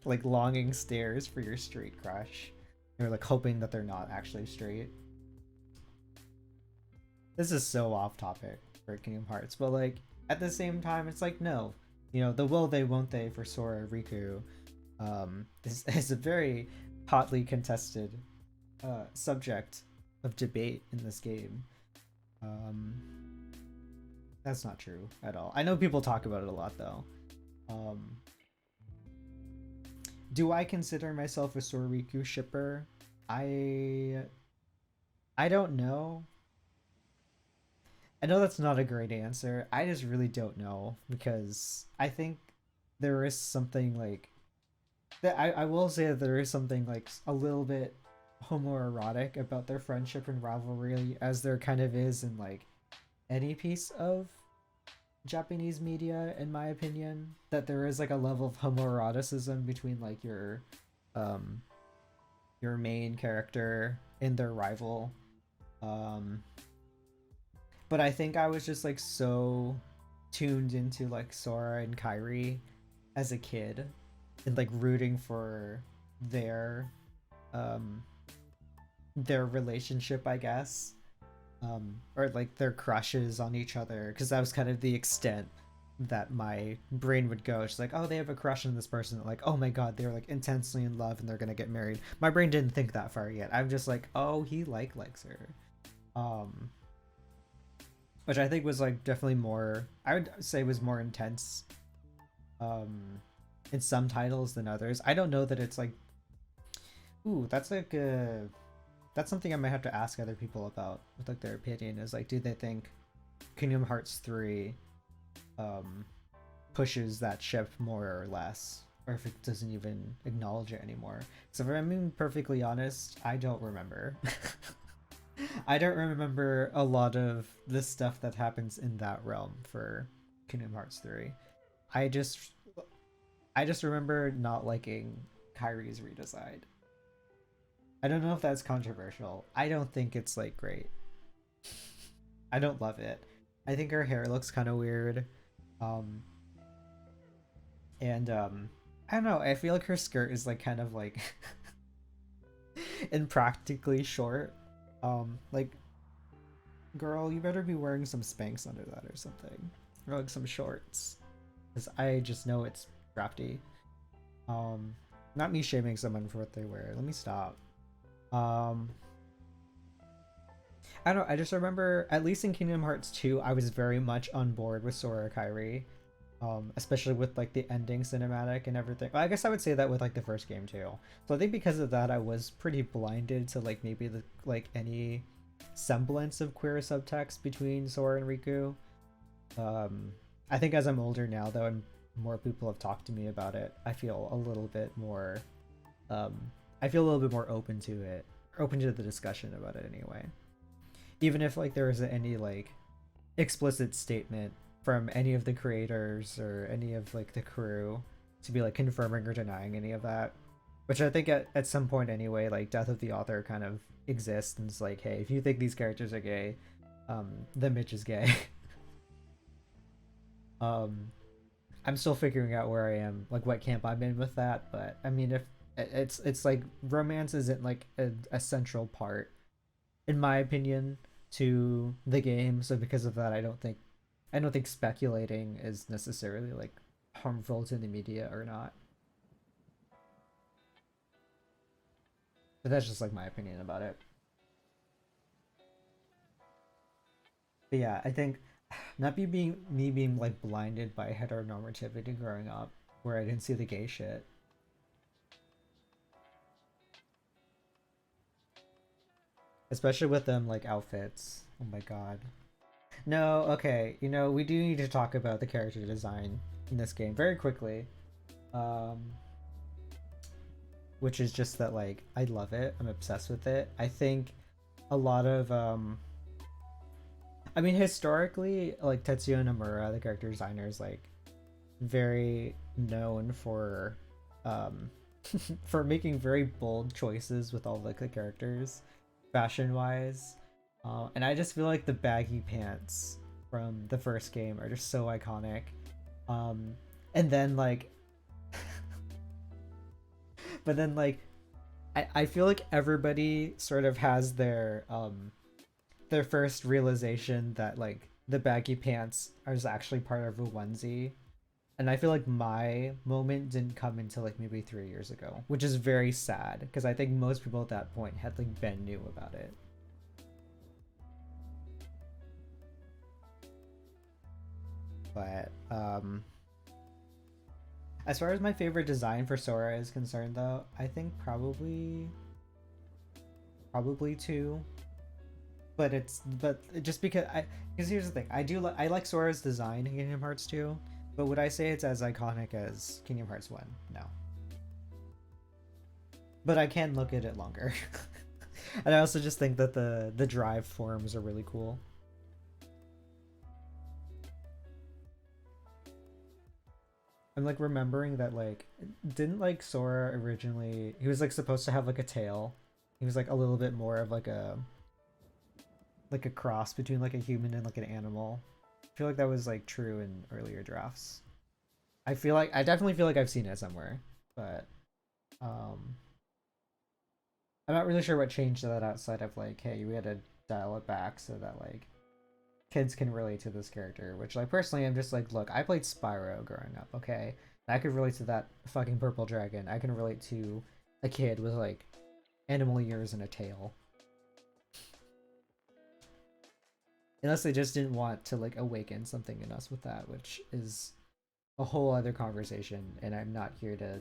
Like longing stares for your straight crush. They're like hoping that they're not actually straight. This is so off topic for Kingdom Hearts, but like at the same time, it's like, no, you know, the will they won't they for Sora Riku is a very hotly contested subject of debate in this game. Um, that's not true at all. I know people talk about it a lot though. Do I consider myself a Sora Riku shipper? I I don't know. I know that's not a great answer. I just really don't know because I think there is something like that. I will say that there is something like a little bit homoerotic about their friendship and rivalry, as there kind of is in like any piece of Japanese media, in my opinion. That there is like a level of homoeroticism between like um your main character and their rival. Um, but I think I was just like so tuned into like Sora and Kairi as a kid and like rooting for their um their relationship, I guess. Or like their crushes on each other, because that was kind of the extent that my brain would go. She's like, oh, they have a crush on this person. Like, oh my god, they're like intensely in love and they're gonna get married. My brain didn't think that far yet. I'm just like, oh, he likes her. Um, which I think was like definitely more. I would say was more intense. In some titles than others. I don't know that it's like. Ooh, that's like a. That's something I might have to ask other people about with like their opinion. Is like, do they think Kingdom Hearts 3 um pushes that ship more or less, or if it doesn't even acknowledge it anymore. So if I'm being perfectly honest, I don't remember. I don't remember a lot of the stuff that happens in that realm for Kingdom Hearts 3. I just I just remember not liking Kairi's redesign. I don't know if that's controversial. I don't think it's like great. I don't love it. I think her hair looks kind of weird. Um, and I don't know. I feel like her skirt is like kind of like impractically short. Like, girl, you better be wearing some Spanx under that or something, or like some shorts, because I just know it's drafty. Um, Not me shaming someone for what they wear. Let me stop. Um, I don't know. I just remember, at least in Kingdom Hearts 2, I was very much on board with Sora Kairi. Especially with like the ending cinematic and everything. Well, I guess I would say that with like the first game too. So I think because of that, I was pretty blinded to like maybe the like any semblance of queer subtext between Sora and Riku. I think as I'm older now, though, and more people have talked to me about it, I feel a little bit more. Um, I feel a little bit more open to it, open to the discussion about it anyway. Even if like there isn't any like explicit statement from any of the creators or any of like the crew to be like confirming or denying any of that, which I think at some point anyway, like death of the author kind of exists, and it's like, hey, if you think these characters are gay, then Mitch is gay. um I'm still figuring out where I am, like what camp I'm in with that, but I mean, if it's like romance isn't like a central part in my opinion to the game, so because of that, I don't think speculating is necessarily like harmful to the media or not. But that's just like my opinion about it. But yeah, I think not being me being like blinded by heteronormativity growing up, where I didn't see the gay shit, especially with them like outfits. Oh my god. No, okay. You know, we do need to talk about the character design in this game very quickly. Um, which is just that like I love it. I'm obsessed with it. I think a lot of I mean historically like Tetsuya Nomura, the character designer, is like very known for um for making very bold choices with all like the characters fashion wise. And I just feel like the baggy pants from the first game are just so iconic. Um and then like but then like I feel like everybody sort of has their first realization that like the baggy pants is actually part of a onesie. And I feel like my moment didn't come until like maybe 3 years ago, which is very sad because I think most people at that point had like been new about it. But as far as my favorite design for Sora is concerned, though, I think probably probably 2. But just because here's the thing, I like Sora's design in Kingdom Hearts 2, but would I say it's as iconic as Kingdom Hearts 1? No. But I can look at it longer. And I also just think that the drive forms are really cool. I'm like remembering that like didn't like Sora originally, he was like supposed to have like a tail. He was like a little bit more of like a cross between like a human and like an animal. I feel like that was like true in earlier drafts. I definitely feel like I've seen it somewhere, but I'm not really sure what changed that outside of like, hey, we had to dial it back so that like kids can relate to this character, which like personally I'm just like, look, I played Spyro growing up, okay? I could relate to that fucking purple dragon. I can relate to a kid with like animal ears and a tail. Unless they just didn't want to like awaken something in us with that, which is a whole other conversation, and I'm not here to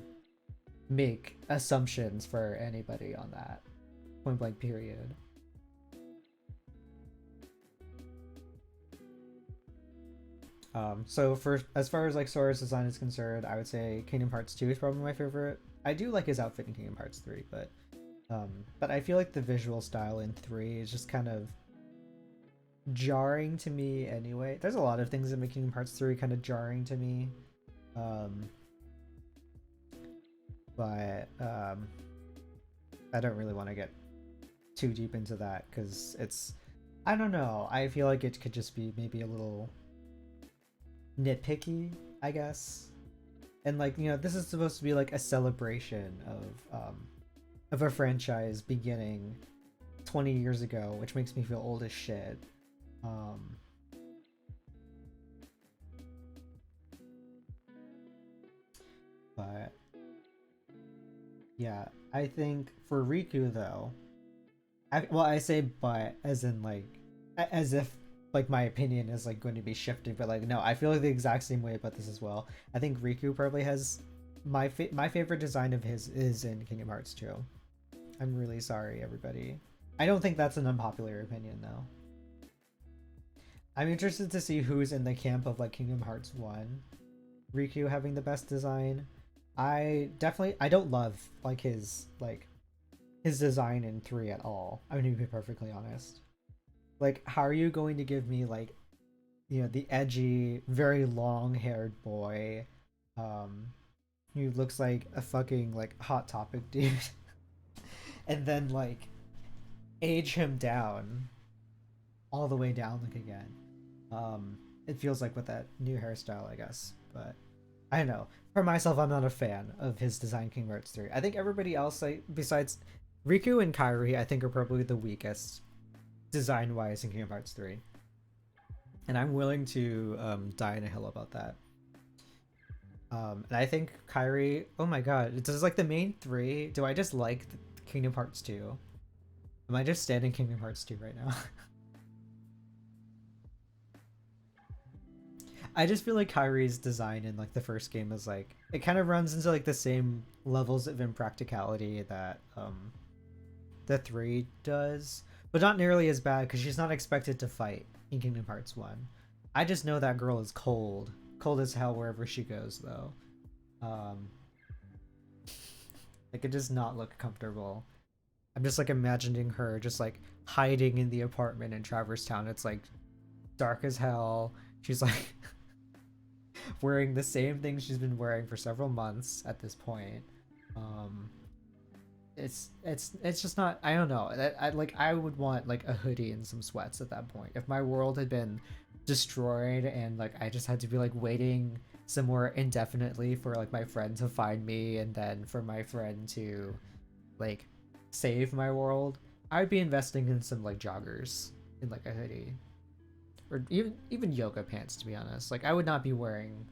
make assumptions for anybody on that. Point blank period. So for as far as like Sora's design is concerned, I would say Kingdom Hearts 2 is probably my favorite. I do like his outfit in Kingdom Hearts 3, but I feel like the visual style in 3 is just kind of jarring to me anyway. There's a lot of things that make Kingdom Hearts 3 kind of jarring to me. But I don't really want to get too deep into that because I don't know. I feel like it could just be maybe a little nitpicky, I guess. And like, you know, this is supposed to be like a celebration of a franchise beginning 20 years ago, which makes me feel old as shit. But yeah, I think for Riku though, I say but as in like as if like my opinion is like going to be shifted, but like no, I feel like the exact same way about this as well. I think Riku probably has my favorite design of his is in Kingdom Hearts 2. I'm really sorry, everybody. I don't think that's an unpopular opinion though. I'm interested to see who's in the camp of like Kingdom Hearts 1. Riku having the best design. I don't love like his design in 3 at all. I'm gonna be perfectly honest. Like, how are you going to give me like, you know, the edgy, very long-haired boy, who looks like a fucking like Hot Topic dude, and then like age him down, all the way down like again. It feels like with that new hairstyle, I guess, but I don't know. For myself, I'm not a fan of his design Kingdom Hearts 3. I think everybody else, like, besides Riku and Kairi, I think are probably the weakest design-wise in Kingdom Hearts 3. And I'm willing to die in a hill about that. And I think Kairi, oh my god, does like the main 3, do I just like Kingdom Hearts 2? Am I just standing Kingdom Hearts 2 right now? I just feel like Kairi's design in like the first game is like it kind of runs into like the same levels of impracticality that the 3 does, but not nearly as bad because she's not expected to fight in Kingdom Hearts 1. I just know that girl is cold as hell wherever she goes though. Like it does not look comfortable. I'm just like imagining her just like hiding in the apartment in Traverse Town. It's like dark as hell. She's like wearing the same thing she's been wearing for several months at this point. It's just not. I don't know. I would want like a hoodie and some sweats at that point. If my world had been destroyed and like I just had to be like waiting somewhere indefinitely for like my friend to find me and then for my friend to like save my world, I'd be investing in some like joggers in like a hoodie. Or even yoga pants, to be honest. Like I would not be wearing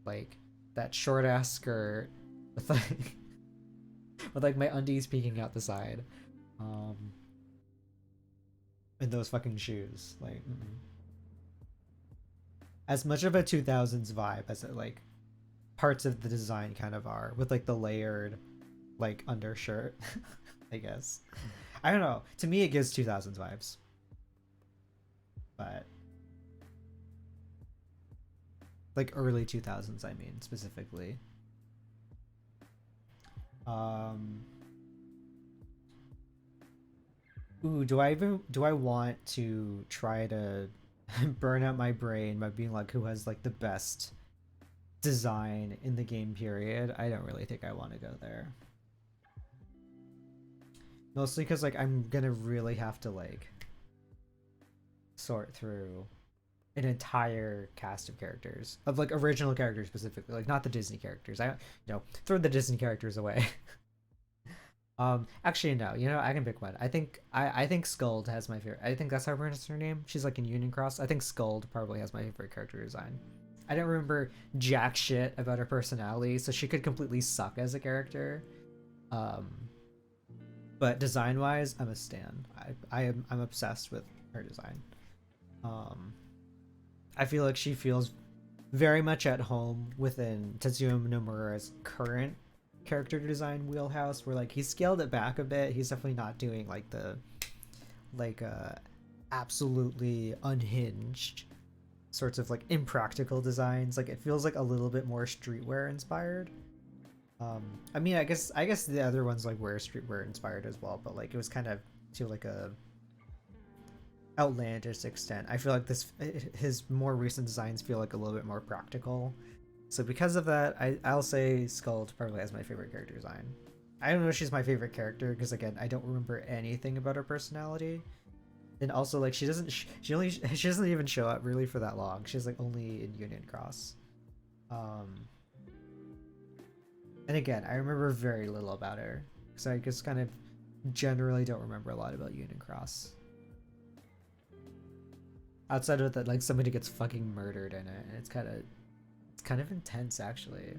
like that short ass skirt with like with like my undies peeking out the side, and those fucking shoes. Like as much of a 2000s vibe as it like parts of the design kind of are with like the layered like undershirt. I guess I don't know. To me, it gives 2000s vibes, but like early 2000s. I mean, specifically. Ooh, do I want to try to burn out my brain by being like who has like the best design in the game period? I don't really think I want to go there. Mostly because like I'm gonna really have to like sort through an entire cast of characters, of like original characters specifically, like not the Disney characters. Throw the Disney characters away. Actually no, I can pick one. I think Skuld has my favorite. I think that's how I pronounce her name. She's like in Union Cross. I think Skuld probably has my favorite character design. I don't remember jack shit about her personality, so she could completely suck as a character. But design wise, I'm a stan. I'm obsessed with her design. I feel like she feels very much at home within Tetsuya Nomura's current character design wheelhouse, where like he scaled it back a bit. He's definitely not doing like the absolutely unhinged sorts of like impractical designs. Like it feels like a little bit more streetwear inspired. I mean, I guess the other ones like were streetwear inspired as well, but like it was kind of to like a outlandish extent. I feel like his more recent designs feel like a little bit more practical. So because of that, I'll say Skuld probably has my favorite character design. I don't know if she's my favorite character because again, I don't remember anything about her personality. And also like she doesn't even show up really for that long. She's like only in Union Cross. And again, I remember very little about her because I just kind of generally don't remember a lot about Union Cross. Outside of that, like somebody gets fucking murdered in it, and it's kind of intense actually.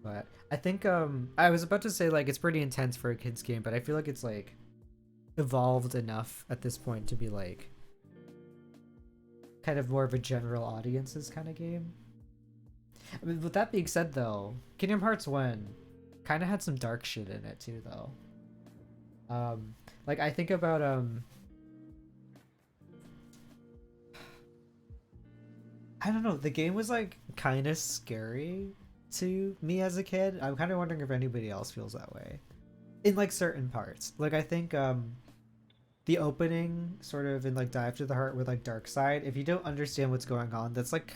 But I think I was about to say like it's pretty intense for a kids game, but I feel like it's like evolved enough at this point to be like kind of more of a general audiences kind of game. I mean, with that being said though, Kingdom Hearts 1 kind of had some dark shit in it too though. Like I think about I don't know, the game was like kind of scary to me as a kid. I'm kind of wondering if anybody else feels that way in like certain parts. Like I think the opening sort of in like Dive to the Heart with like Dark Side, if you don't understand what's going on, that's like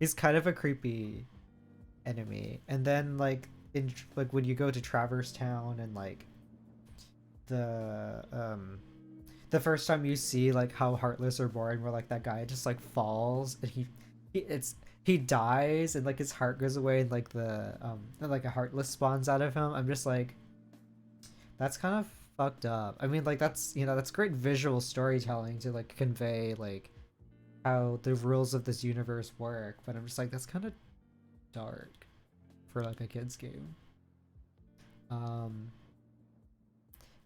he's kind of a creepy enemy. And then like in like when you go to Traverse Town and like the first time you see like how Heartless are born, where like that guy just like falls and he dies and like his heart goes away and like and, like a Heartless spawns out of him. I'm just like, that's kind of fucked up. I mean, like that's that's great visual storytelling to like convey like how the rules of this universe work, but I'm just like, that's kind of dark for like a kid's game.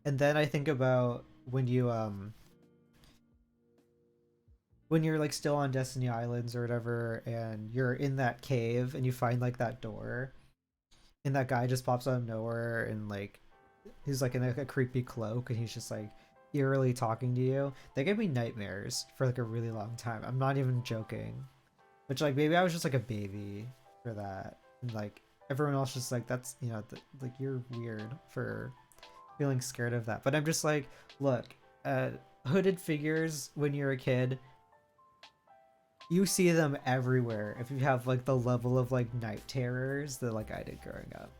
And then I think about when you're like still on Destiny Islands or whatever, and you're in that cave and you find like that door, and that guy just pops out of nowhere and like he's like in a creepy cloak and he's just like eerily talking to you. They gave me nightmares for like a really long time. I'm not even joking. Which like maybe I was just like a baby for that, and like everyone else just like, that's like you're weird for feeling scared of that. But I'm just like, look, hooded figures when you're a kid, you see them everywhere if you have like the level of like night terrors that like I did growing up.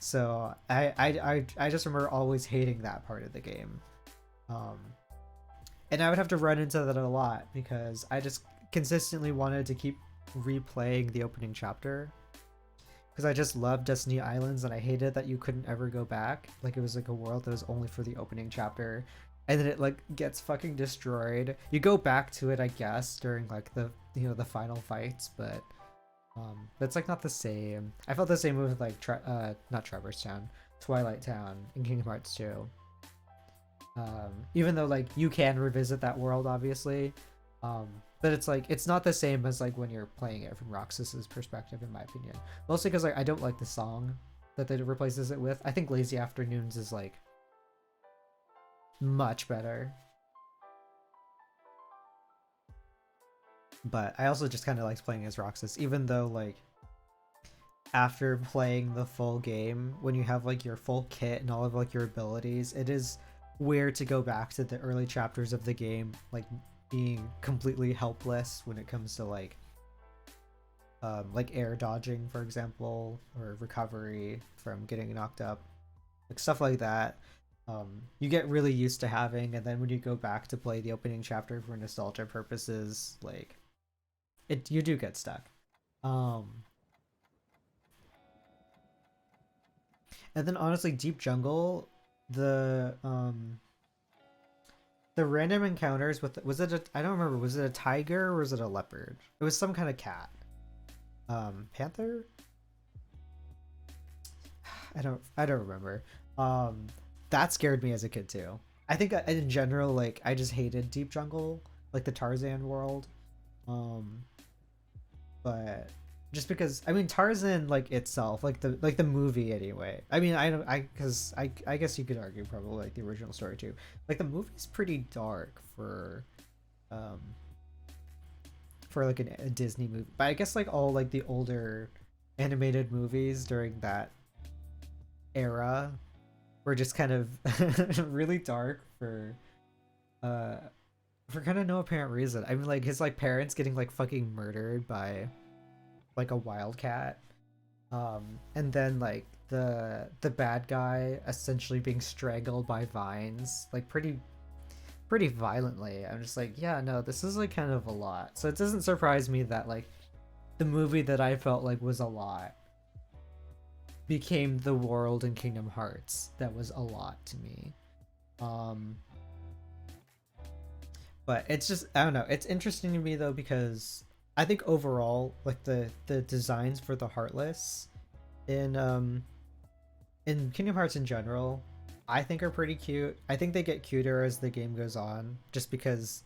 So I just remember always hating that part of the game. And I would have to run into that a lot because I just consistently wanted to keep replaying the opening chapter because I just loved Destiny Islands, and I hated that you couldn't ever go back. Like it was like a world that was only for the opening chapter, and then it like gets fucking destroyed. You go back to it, I guess, during like the the final fights, but it's like not the same. I felt the same with like not Traverse Town, Twilight Town in Kingdom Hearts 2. Even though like you can revisit that world obviously, But it's like it's not the same as like when you're playing it from Roxas's perspective, in my opinion. Mostly because like I don't like the song that they replaces it with. I think Lazy Afternoons is like much better. But I also just kind of like playing as Roxas, even though like after playing the full game, when you have like your full kit and all of like your abilities, it is weird to go back to the early chapters of the game, like being completely helpless when it comes to like air dodging, for example, or recovery from getting knocked up, like stuff like that. You get really used to having, and then when you go back to play the opening chapter for nostalgia purposes, like you do get stuck. Um, and then honestly, Deep Jungle, the the random encounters with was it a I don't remember, was it a tiger or was it a leopard? It was some kind of cat. Panther? I don't remember. Um that scared me as a kid too. I think in general like I just hated Deep Jungle, like the Tarzan world. Um but just because I mean Tarzan like itself, like the movie anyway. I mean I don't I because I guess you could argue probably like the original story too. Like the movie's pretty dark um for like a Disney movie. But I guess like all like the older animated movies during that era were just kind of really dark uh for kind of no apparent reason. I mean like his like parents getting like fucking murdered by like a wildcat. And then like the bad guy essentially being strangled by vines, like pretty violently. I'm just like, yeah, no, this is like kind of a lot. So it doesn't surprise me that like the movie that I felt like was a lot became the world in Kingdom Hearts that was a lot to me. Um but it's just I don't know, it's interesting to me though because I think overall like the designs for the Heartless in Kingdom Hearts in general, I think are pretty cute. I think they get cuter as the game goes on, just because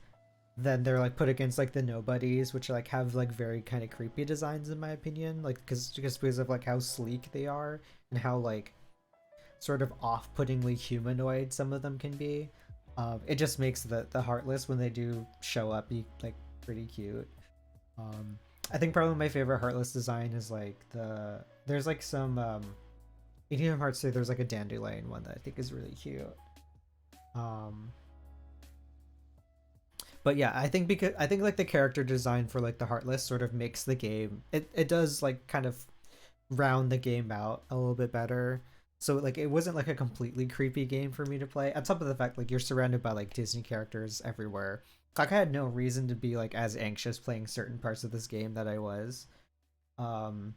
then they're like put against like the nobodies, which like have like very kind of creepy designs in my opinion, like because just because of like how sleek they are and how like sort of off-puttingly humanoid some of them can be. It just makes the Heartless when they do show up be like pretty cute. Um, I think probably my favorite Heartless design is like there's like some in Kingdom Hearts 2 there's like a dandelion one that I think is really cute. Um, but yeah, I think like the character design for like the Heartless sort of makes the game it does like kind of round the game out a little bit better. So like it wasn't like a completely creepy game for me to play. On top of the fact like you're surrounded by like Disney characters everywhere. Like I had no reason to be like as anxious playing certain parts of this game that I was. Um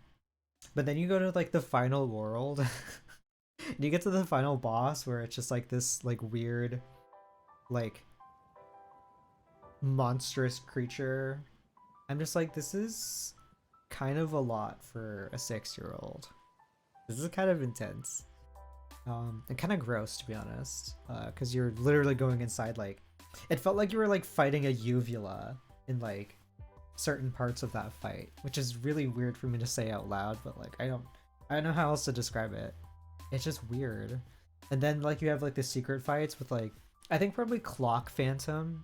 but then you go to like the final world and you get to the final boss where it's just like this like weird like monstrous creature. I'm just like this is kind of a lot for a 6-year old. This is kind of intense. And kind of gross to be honest, because you're literally going inside like it felt like you were like fighting a uvula in like certain parts of that fight, which is really weird for me to say out loud, but like I don't know how else to describe it. It's just weird. And then like you have like the secret fights with like I think probably Clock Phantom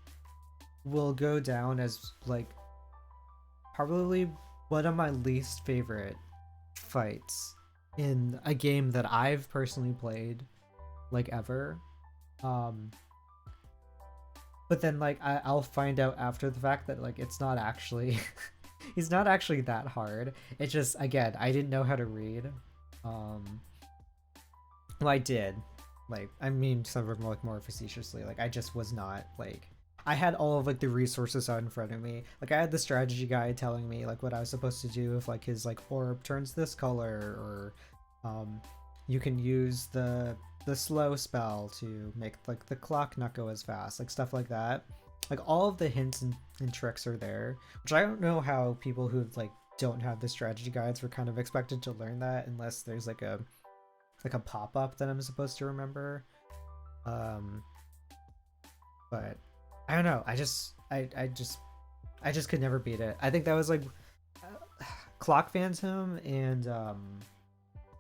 will go down as like probably one of my least favorite fights in a game that I've personally played like ever. Um but then like I'll find out after the fact that like it's not actually he's not actually that hard. It's just again, I didn't know how to read. Um well I did. Like I mean some of them like more facetiously. Like I just was not like I had all of like the resources out in front of me. Like I had the strategy guide telling me like what I was supposed to do if like his like orb turns this color, or you can use the slow spell to make like the clock not go as fast, like stuff like that. Like all of the hints and tricks are there, which I don't know how people who like don't have the strategy guides were kind of expected to learn that unless there's like a pop-up that I'm supposed to remember. Um but I don't know. I just I just could never beat it. I think that was like Clock Phantom and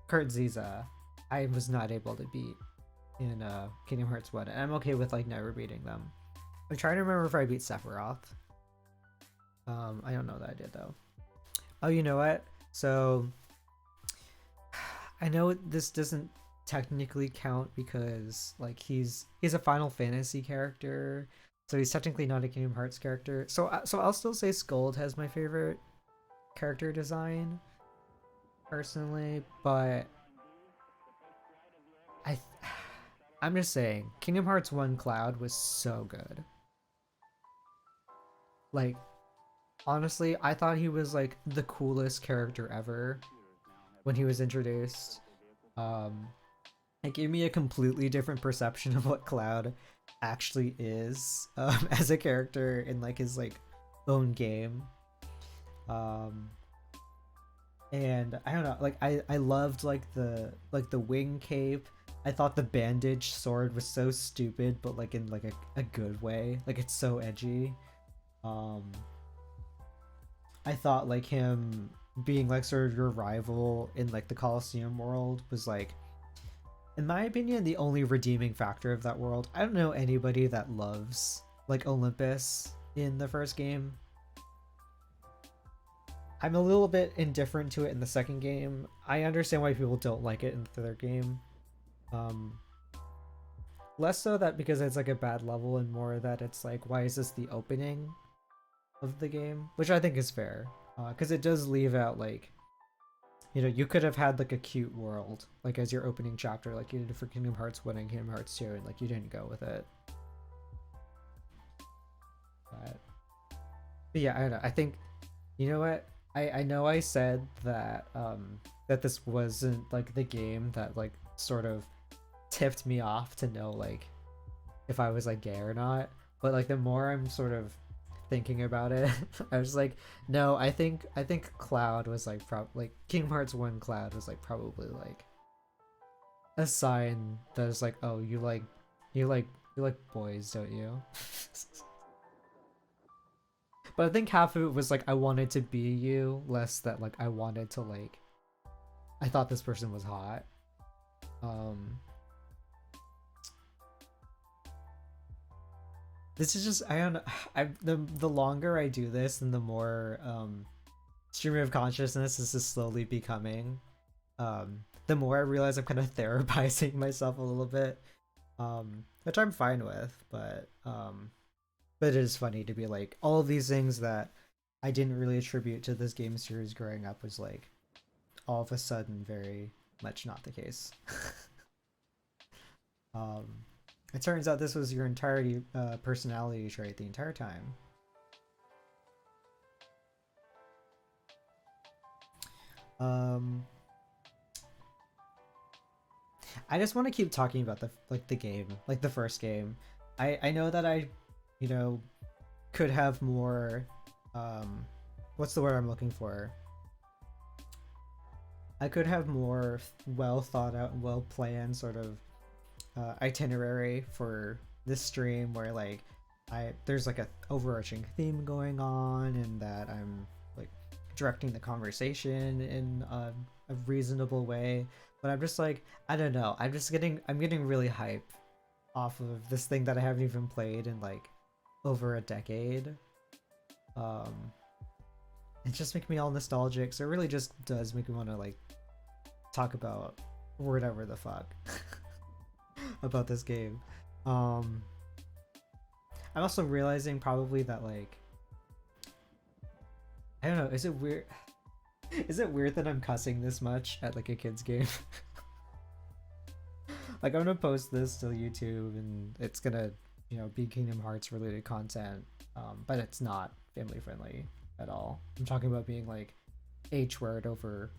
Kurt Ziza. I was not able to beat in Kingdom Hearts 1, and I'm okay with like never beating them. I'm trying to remember if I beat Sephiroth. I don't know that I did though. Oh, you know what? So I know this doesn't technically count because like he's a Final Fantasy character, so he's technically not a Kingdom Hearts character. So I'll still say Scold has my favorite character design personally, but I I'm just saying Kingdom Hearts 1 Cloud was so good. Like honestly, I thought he was like the coolest character ever when he was introduced. Um it gave me a completely different perception of what Cloud actually is as a character in like his like own game. Um and I don't know, like I loved like the wing cape. I thought the bandage sword was so stupid, but like in like a good way. Like it's so edgy. Um I thought like him being like sort of your rival in like the Colosseum world was like, in my opinion, the only redeeming factor of that world. I don't know anybody that loves like Olympus in the first game. I'm a little bit indifferent to it in the second game. I understand why people don't like it in the third game. Um, Less so that because it's like a bad level, and more that it's like, why is this the opening of the game? Which I think is fair, because it does leave out like, you know, you could have had like a cute world like as your opening chapter, like you did for Kingdom Hearts 1 and Kingdom Hearts 2, and like you didn't go with it. But yeah, I don't know. I think, you know what? I know I said that that this wasn't like the game that like sort of tipped me off to know like if I was like gay or not. But like the more I'm sort of thinking about it, I was like, no, I think Cloud was like like Kingdom Hearts 1 Cloud was like probably like a sign that is like, oh, you like boys, don't you? But I think half of it was like I wanted to be you, less that like I wanted to like I thought this person was hot. Um this is just I don't know. The longer I do this and the more stream of consciousness this is slowly becoming, the more I realize I'm kind of therapizing myself a little bit. Which I'm fine with, but it is funny to be like all of these things that I didn't really attribute to this game series growing up was like all of a sudden very much not the case. um it turns out this was your entirety personality trait the entire time. um I just want to keep talking about the game, like the first game. I know that I, you know, could have more what's the word I'm looking for? I could have more well thought out and well planned sort of itinerary for this stream where like there's like a overarching theme going on and that I'm like directing the conversation in a reasonable way. But I'm just like, I don't know, I'm getting really hype off of this thing that I haven't even played in like over a decade. um it just makes me all nostalgic, so it really just does make me want to like talk about whatever the fuck about this game. um I'm also realizing probably that like I don't know, is it weird is it weird that I'm cussing this much at like a kid's game? Like I'm gonna post this to YouTube and it's gonna, you know, be Kingdom Hearts related content, but it's not family friendly at all. I'm talking about being like H word over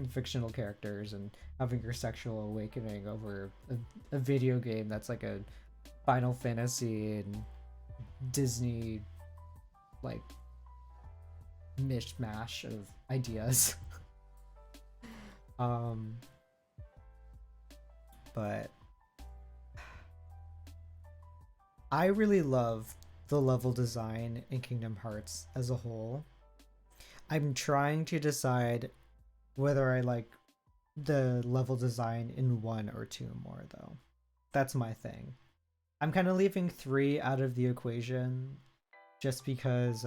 fictional characters and having your sexual awakening over a video game that's like a Final Fantasy and Disney like mishmash of ideas. But I really love the level design in Kingdom Hearts as a whole. I'm trying to decide whether I like the level design in 1 or 2 more, though. That's my thing. I'm kind of leaving 3 out of the equation just because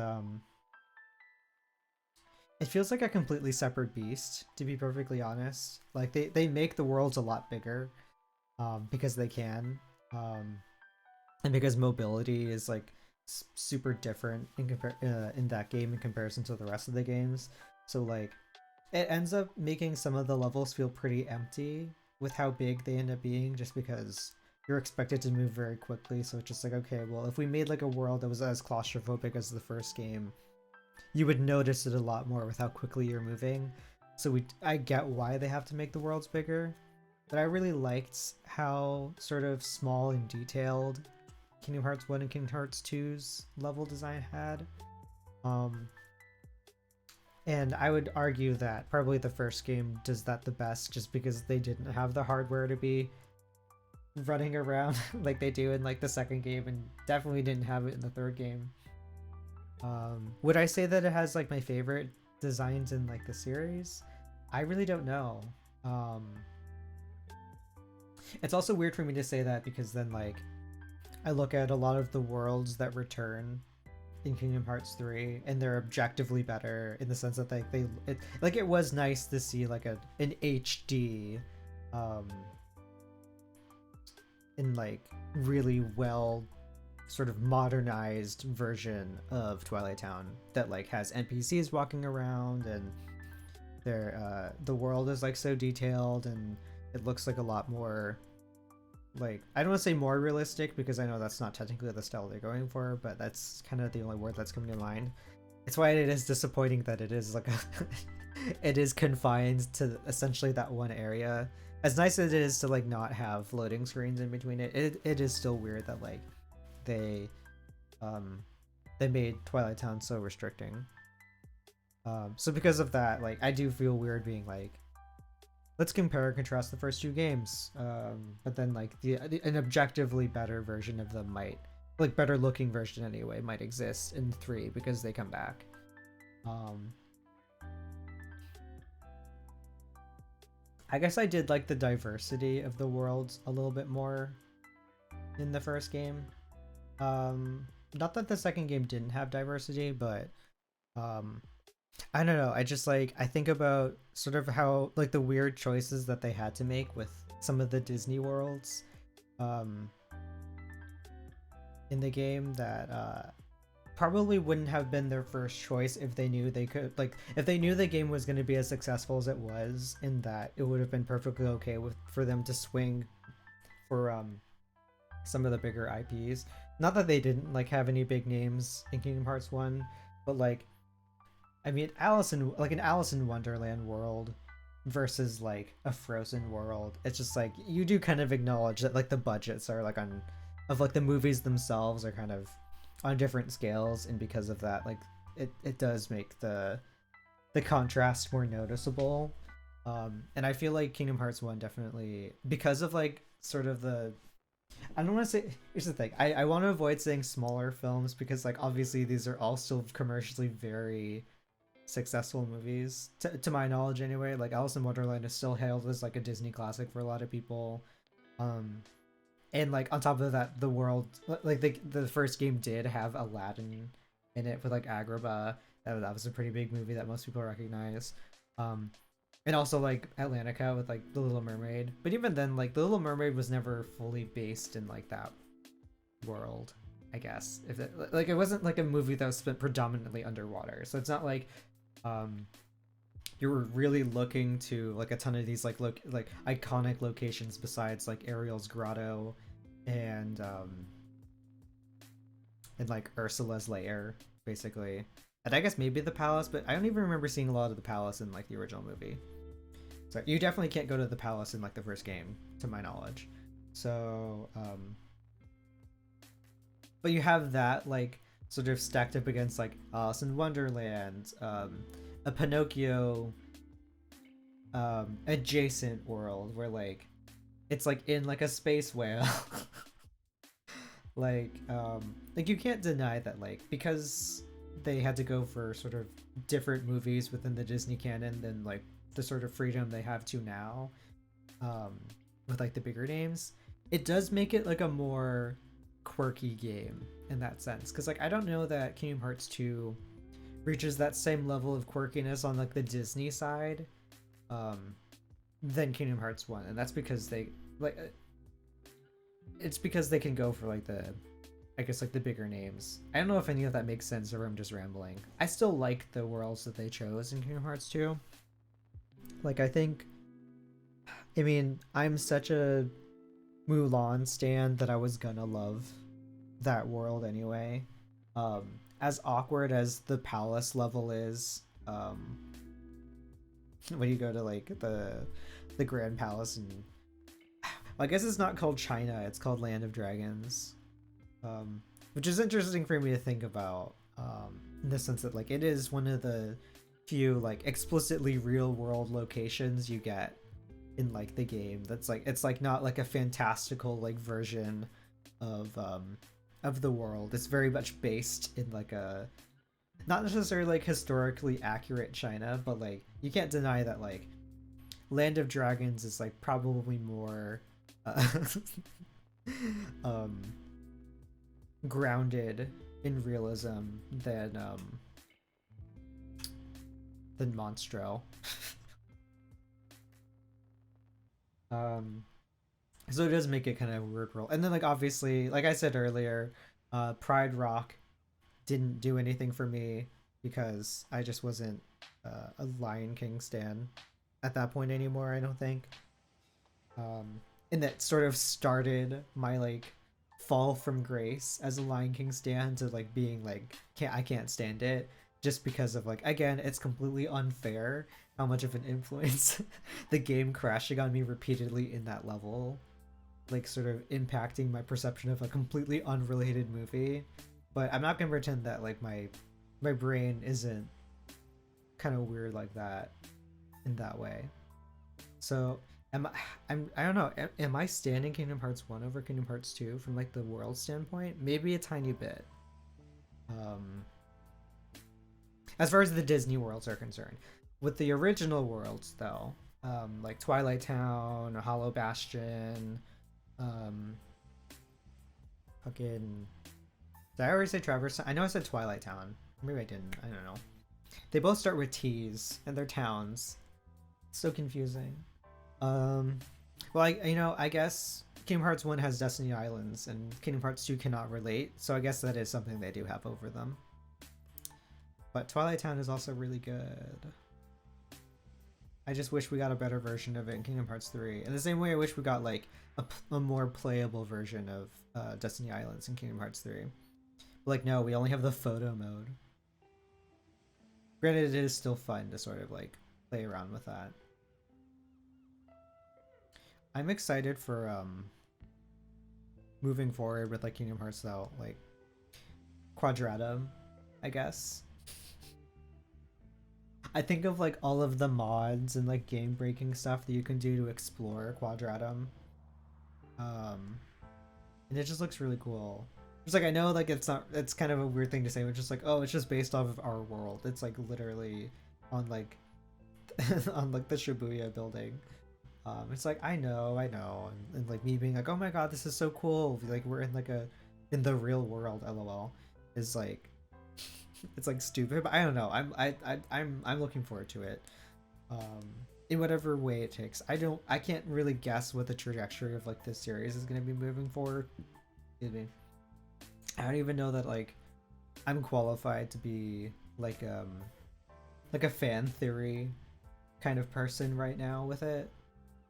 it feels like a completely separate beast, to be perfectly honest. Like they make the worlds a lot bigger because they can, and because mobility is like super different in that game in comparison to the rest of the games. So like it ends up making some of the levels feel pretty empty with how big they end up being, just because you're expected to move very quickly. So it's just like, okay, well, if we made like a world that was as claustrophobic as the first game, you would notice it a lot more with how quickly you're moving. So I get why they have to make the worlds bigger, but I really liked how sort of small and detailed Kingdom Hearts 1 and Kingdom Hearts 2's level design had. And I would argue that probably the first game does that the best, just because they didn't have the hardware to be running around like they do in like the second game, and definitely didn't have it in the third game. Would I say that it has like my favorite designs in like the series? I really don't know. It's also weird for me to say that, because then like I look at a lot of the worlds that return in Kingdom Hearts 3 and they're objectively better, in the sense that it was nice to see like an HD in like really well sort of modernized version of Twilight Town that like has NPCs walking around, and the world is like so detailed, and it looks like a lot more, like, I don't want to say more realistic, because I know that's not technically the style they're going for, but that's kind of the only word that's coming to mind. It's why it is disappointing that it is like it is confined to essentially that one area. As nice as it is to like not have loading screens in between it is still weird that like they made Twilight Town so restricting. So because of that, like I do feel weird being like, let's compare and contrast the first 2 games, but then like an objectively better version of them might, like better looking version anyway, might exist in 3 because they come back. I guess I did like the diversity of the worlds a little bit more in the first game. Not that the second game didn't have diversity, but I don't know, I just like, I think about sort of how like the weird choices that they had to make with some of the Disney worlds in the game that probably wouldn't have been their first choice if they knew they could, like if they knew the game was going to be as successful as it was, in that it would have been perfectly okay for them to swing for some of the bigger IPs. Not that they didn't like have any big names in Kingdom Hearts 1, but like, I mean, an Alice in Wonderland world versus like a Frozen world, it's just like you do kind of acknowledge that like the budgets are like like the movies themselves are kind of on different scales, and because of that, like it does make the contrast more noticeable. And I feel like Kingdom Hearts 1 definitely, because of like sort of I don't want to say, here's the thing, I want to avoid saying smaller films, because like obviously these are all still commercially very successful movies, to my knowledge anyway. Like Alice in Wonderland is still hailed as like a Disney classic for a lot of people, and like on top of that, the world, like the first game did have Aladdin in it with like Agrabah. That was a pretty big movie that most people recognize, and also like Atlantica with like The Little Mermaid. But even then, like The Little Mermaid was never fully based in like that world, I guess. If it, like, it wasn't like a movie that was spent predominantly underwater, so it's not like you were really looking to like a ton of these like iconic locations besides like Ariel's grotto and like Ursula's lair, basically. And I guess maybe the palace, but I don't even remember seeing a lot of the palace in like the original movie. So you definitely can't go to the palace in like the first game, to my knowledge. So but you have that like sort of stacked up against like Alice in Wonderland, a Pinocchio adjacent world where like it's like in like a space whale. Like you can't deny that, like, because they had to go for sort of different movies within the Disney canon than like the sort of freedom they have to now, um, with like the bigger names, it does make it like a more quirky game in that sense. Because like I don't know that Kingdom Hearts 2 reaches that same level of quirkiness on like the Disney side, um, than Kingdom Hearts 1, and that's because they like it's because they can go for like the, I guess, like the bigger names. I don't know if any of that makes sense or I'm just rambling. I still like the worlds that they chose in Kingdom Hearts 2. Like I mean, I'm such a Mulan stan that I was gonna love that world anyway. As awkward as the palace level is, when you go to like the Grand Palace, and I guess it's not called China, it's called Land of Dragons, which is interesting for me to think about, in the sense that like it is one of the few like explicitly real world locations you get in like the game that's like, it's like not like a fantastical like version of the world. It's very much based in like a, not necessarily like historically accurate China, but like you can't deny that like Land of Dragons is like probably more um grounded in realism than Monstro. um so it does make it kind of a weird role. And then like obviously, like I said earlier, Pride Rock didn't do anything for me because I just wasn't a Lion King stan at that point anymore, I don't think. And that sort of started my like fall from grace as a Lion King stan to like being like, I can't stand it, just because of like, again, it's completely unfair how much of an influence the game crashing on me repeatedly in that level, like sort of impacting my perception of a completely unrelated movie. But I'm not gonna pretend that like my brain isn't kind of weird like that in that way. So I don't know, am I standing Kingdom Hearts 1 over Kingdom Hearts 2 from like the world standpoint? Maybe a tiny bit. As far as the Disney worlds are concerned. With the original worlds though, like Twilight Town, Hollow Bastion, fucking, did I already say Traverse? I know I said Twilight Town. Maybe I didn't. I don't know. They both start with T's and they're towns. It's so confusing. Well, I guess Kingdom Hearts 1 has Destiny Islands and Kingdom Hearts 2 cannot relate, so I guess that is something they do have over them. But Twilight Town is also really good. I just wish we got a better version of it in Kingdom Hearts 3. In the same way I wish we got like a more playable version of Destiny Islands in Kingdom Hearts 3. But like, no, we only have the photo mode. Granted, it is still fun to sort of like play around with that. I'm excited for moving forward with like Kingdom Hearts though, like Quadratum, I guess. I think of like all of the mods and like game breaking stuff that you can do to explore Quadratum. And it just looks really cool. Just like, I know like it's kind of a weird thing to say, but just like, oh, it's just based off of our world. It's like literally on like on like the Shibuya building. It's like, I know, and like me being like, oh my god, this is so cool. Like we're in the real world, lol, is like, it's like stupid, but I don't know. I'm looking forward to it. In whatever way it takes. I can't really guess what the trajectory of like this series is going to be moving forward. Excuse me. I don't even know that like I'm qualified to be like a fan theory kind of person right now with it.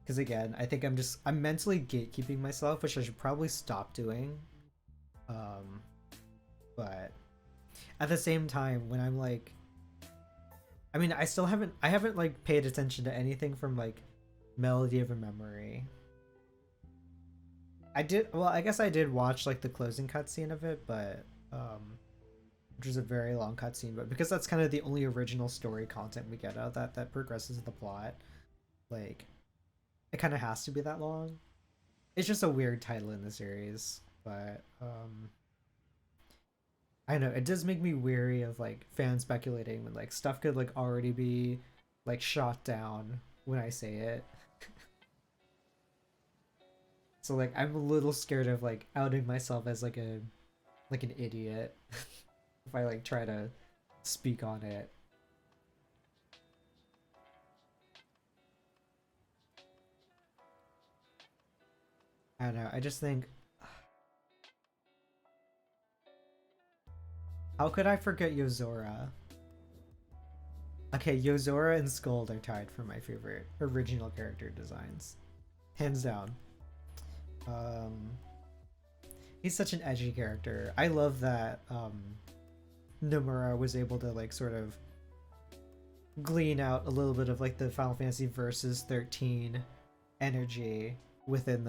Because again, I think I'm mentally gatekeeping myself, which I should probably stop doing. But at the same time, when I'm like, I mean, I haven't like paid attention to anything from like Melody of a Memory. I guess I did watch like the closing cutscene of it, but which was a very long cutscene, but because that's kind of the only original story content we get out of that progresses the plot, like it kind of has to be that long. It's just a weird title in the series. but I know it does make me weary of like fan speculating when like stuff could like already be like shot down when I say it. So like I'm a little scared of like outing myself as like a like an idiot if I like try to speak on it. I don't know. I just think, how could I forget Yozora? Okay, Yozora and Scold are tied for my favorite original character designs, hands down. Um, he's such an edgy character. I love that Nomura was able to like sort of glean out a little bit of like the Final Fantasy Versus 13 energy within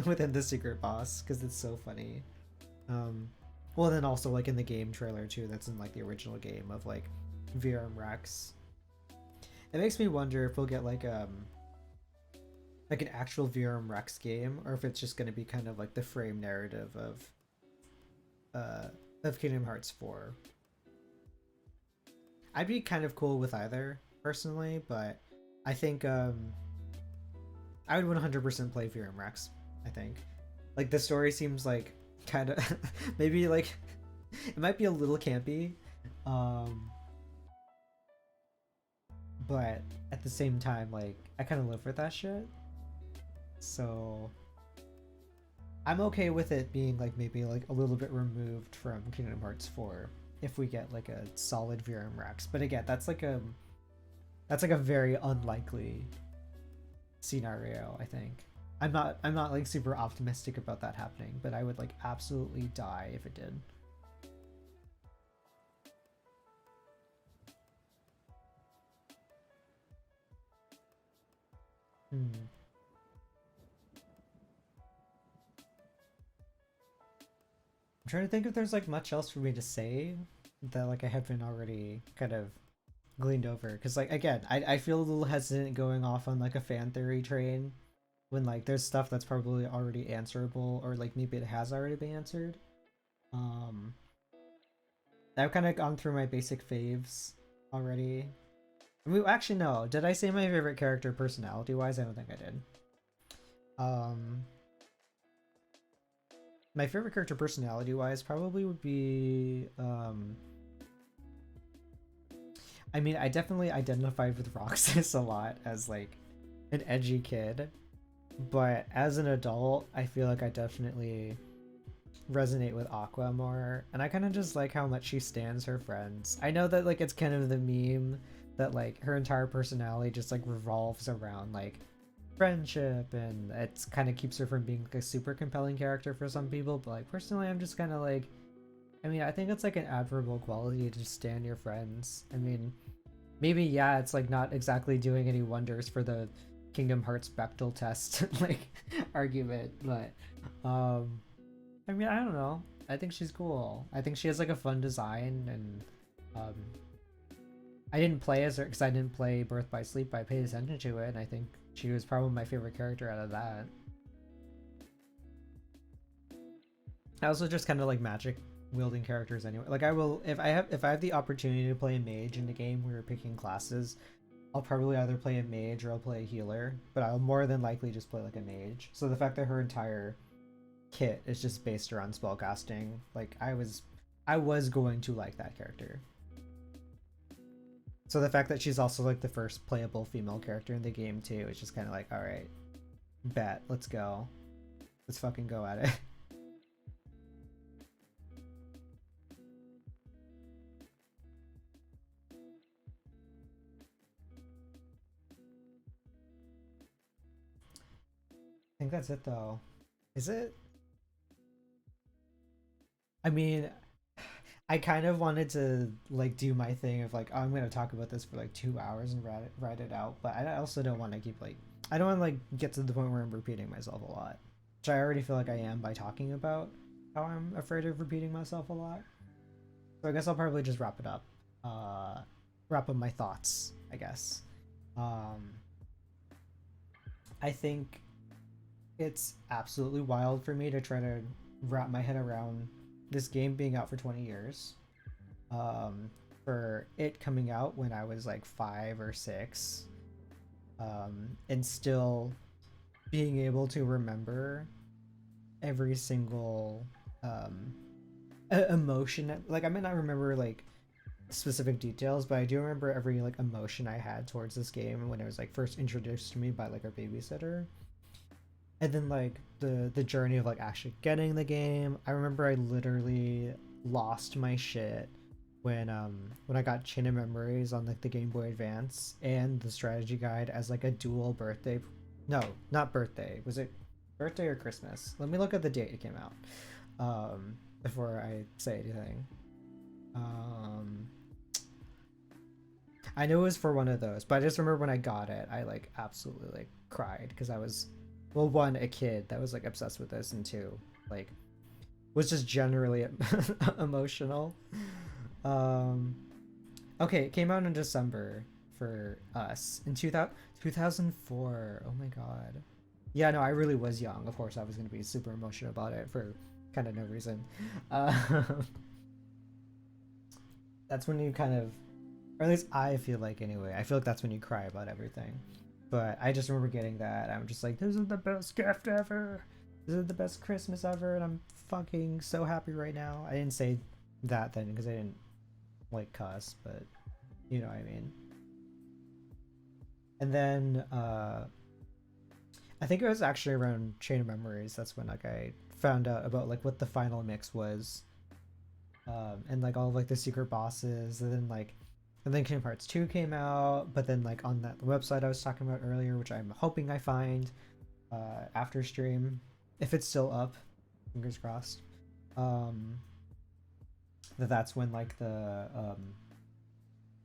within the secret boss because it's so funny. Um, well, then also like in the game trailer too, that's in like the original game of like VRM Rex. It makes me wonder if we'll get like an actual VRM Rex game, or if it's just going to be kind of like the frame narrative of Kingdom Hearts 4. I'd be kind of cool with either personally, but I think I would 100% play VRM Rex. I think like the story seems like kind of maybe like it might be a little campy, but at the same time like I kind of live for that shit. So I'm okay with it being like maybe like a little bit removed from Kingdom Hearts 4 if we get like a solid VRM Rex. But again, that's like a very unlikely scenario, I think. I'm not like super optimistic about that happening, but I would like absolutely die if it did. Hmm. I'm trying to think if there's like much else for me to say that like I haven't already kind of gleaned over. Because like again, I feel a little hesitant going off on like a fan theory train when like there's stuff that's probably already answerable, or like maybe it has already been answered. Um, I've kind of gone through my basic faves already. I mean, actually, no. Did I say my favorite character personality wise? I don't think I did. Um, my favorite character personality wise probably would be I mean, I definitely identified with Roxas a lot as like an edgy kid, but as an adult, I feel like I definitely resonate with Aqua more, and I kind of just like how much she stands her friends. I know that like it's kind of the meme that like her entire personality just like revolves around like friendship, and it's kind of keeps her from being like a super compelling character for some people, but like personally I'm just kind of like, I mean, I think it's like an admirable quality to just stand your friends. I mean, maybe yeah, it's like not exactly doing any wonders for the Kingdom Hearts Bechtel test like argument, but I mean, I don't know. I think she's cool. I think she has like a fun design, and um I didn't play as her because I didn't play Birth by Sleep, but I paid attention to it, and I think she was probably my favorite character out of that. I also just kind of like magic wielding characters anyway. Like I will, if I have the opportunity to play a mage in the game where we're picking classes, I'll probably either play a mage or I'll play a healer, but I'll more than likely just play like a mage. So the fact that her entire kit is just based around spellcasting, like I was going to like that character. So the fact that she's also like the first playable female character in the game too, it's just kind of like, all right, bet, let's go, let's fucking go at it. I think that's it though. Is it? I mean, I kind of wanted to like do my thing of like, oh, I'm gonna talk about this for like 2 hours and write it out, but I also don't want to keep like, I don't want to like get to the point where I'm repeating myself a lot, which I already feel like I am by talking about how I'm afraid of repeating myself a lot. So I guess I'll probably just wrap it up. Wrap up my thoughts, I guess. Um, I think it's absolutely wild for me to try to wrap my head around this game being out for 20 years. For it coming out when I was like 5 or 6, and still being able to remember every single emotion. Like I might not remember like specific details, but I do remember every like emotion I had towards this game when it was like first introduced to me by like our babysitter. And then like the journey of like actually getting the game. I remember I literally lost my shit when I got Chain of Memories on like the Game Boy Advance and the strategy guide as like a dual birthday. No, not birthday. Was it birthday or Christmas? Let me look at the date it came out. Before I say anything. I know it was for one of those, but I just remember when I got it, I like absolutely like cried because I was, well, one, a kid that was like obsessed with this, and two, like was just generally emotional. Okay, it came out in December for us in 2004. Oh my god. Yeah, no, I really was young. Of course, I was going to be super emotional about it for kind of no reason. Uh, that's when you kind of, or at least I feel like anyway, I feel like that's when you cry about everything. But I just remember getting that. I'm just like, this is the best gift ever. This is the best Christmas ever, and I'm fucking so happy right now. I didn't say that then because I didn't like cuss, but you know what I mean. And then I think it was actually around Chain of Memories. That's when like I found out about like what the final mix was, and like all of like the secret bosses, and then Kingdom Hearts 2 came out. But then like on that website I was talking about earlier, which I'm hoping I find after stream, if it's still up, fingers crossed. That's when like the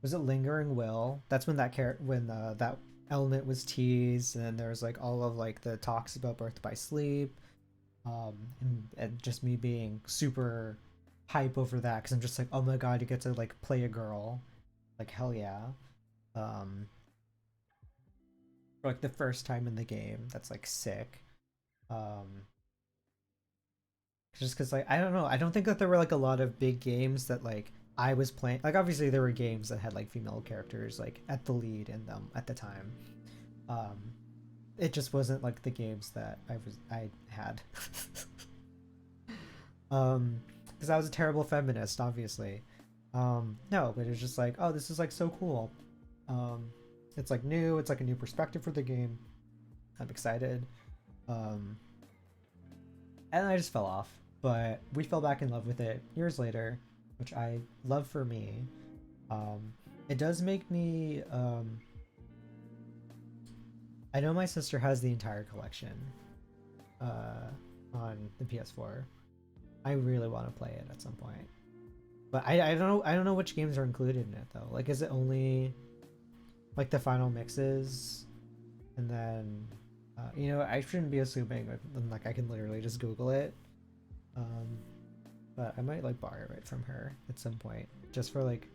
was it Lingering Will? That's when that element was teased, and then there was like all of like the talks about Birth by Sleep, and just me being super hype over that because I'm just like, oh my god, you get to like play a girl, like hell yeah, for like the first time in the game. That's like sick. Um, just because like I don't know, I don't think that there were like a lot of big games that like I was playing. Like obviously there were games that had like female characters like at the lead in them at the time. um it just wasn't like the games that I had. Because I was a terrible feminist, obviously. No, but it's just like, oh, this is like so cool. um it's like new, it's like a new perspective for the game. I'm excited. um and I just fell off. But we fell back in love with it years later, which I love for me. Um, it does make me. I know my sister has the entire collection on the PS4. I really want to play it at some point, but I don't know. I don't know which games are included in it though. Like, is it only like the final mixes, and then you know, I shouldn't be assuming like I can literally just Google it. Um, but I might like borrow it from her at some point, just for like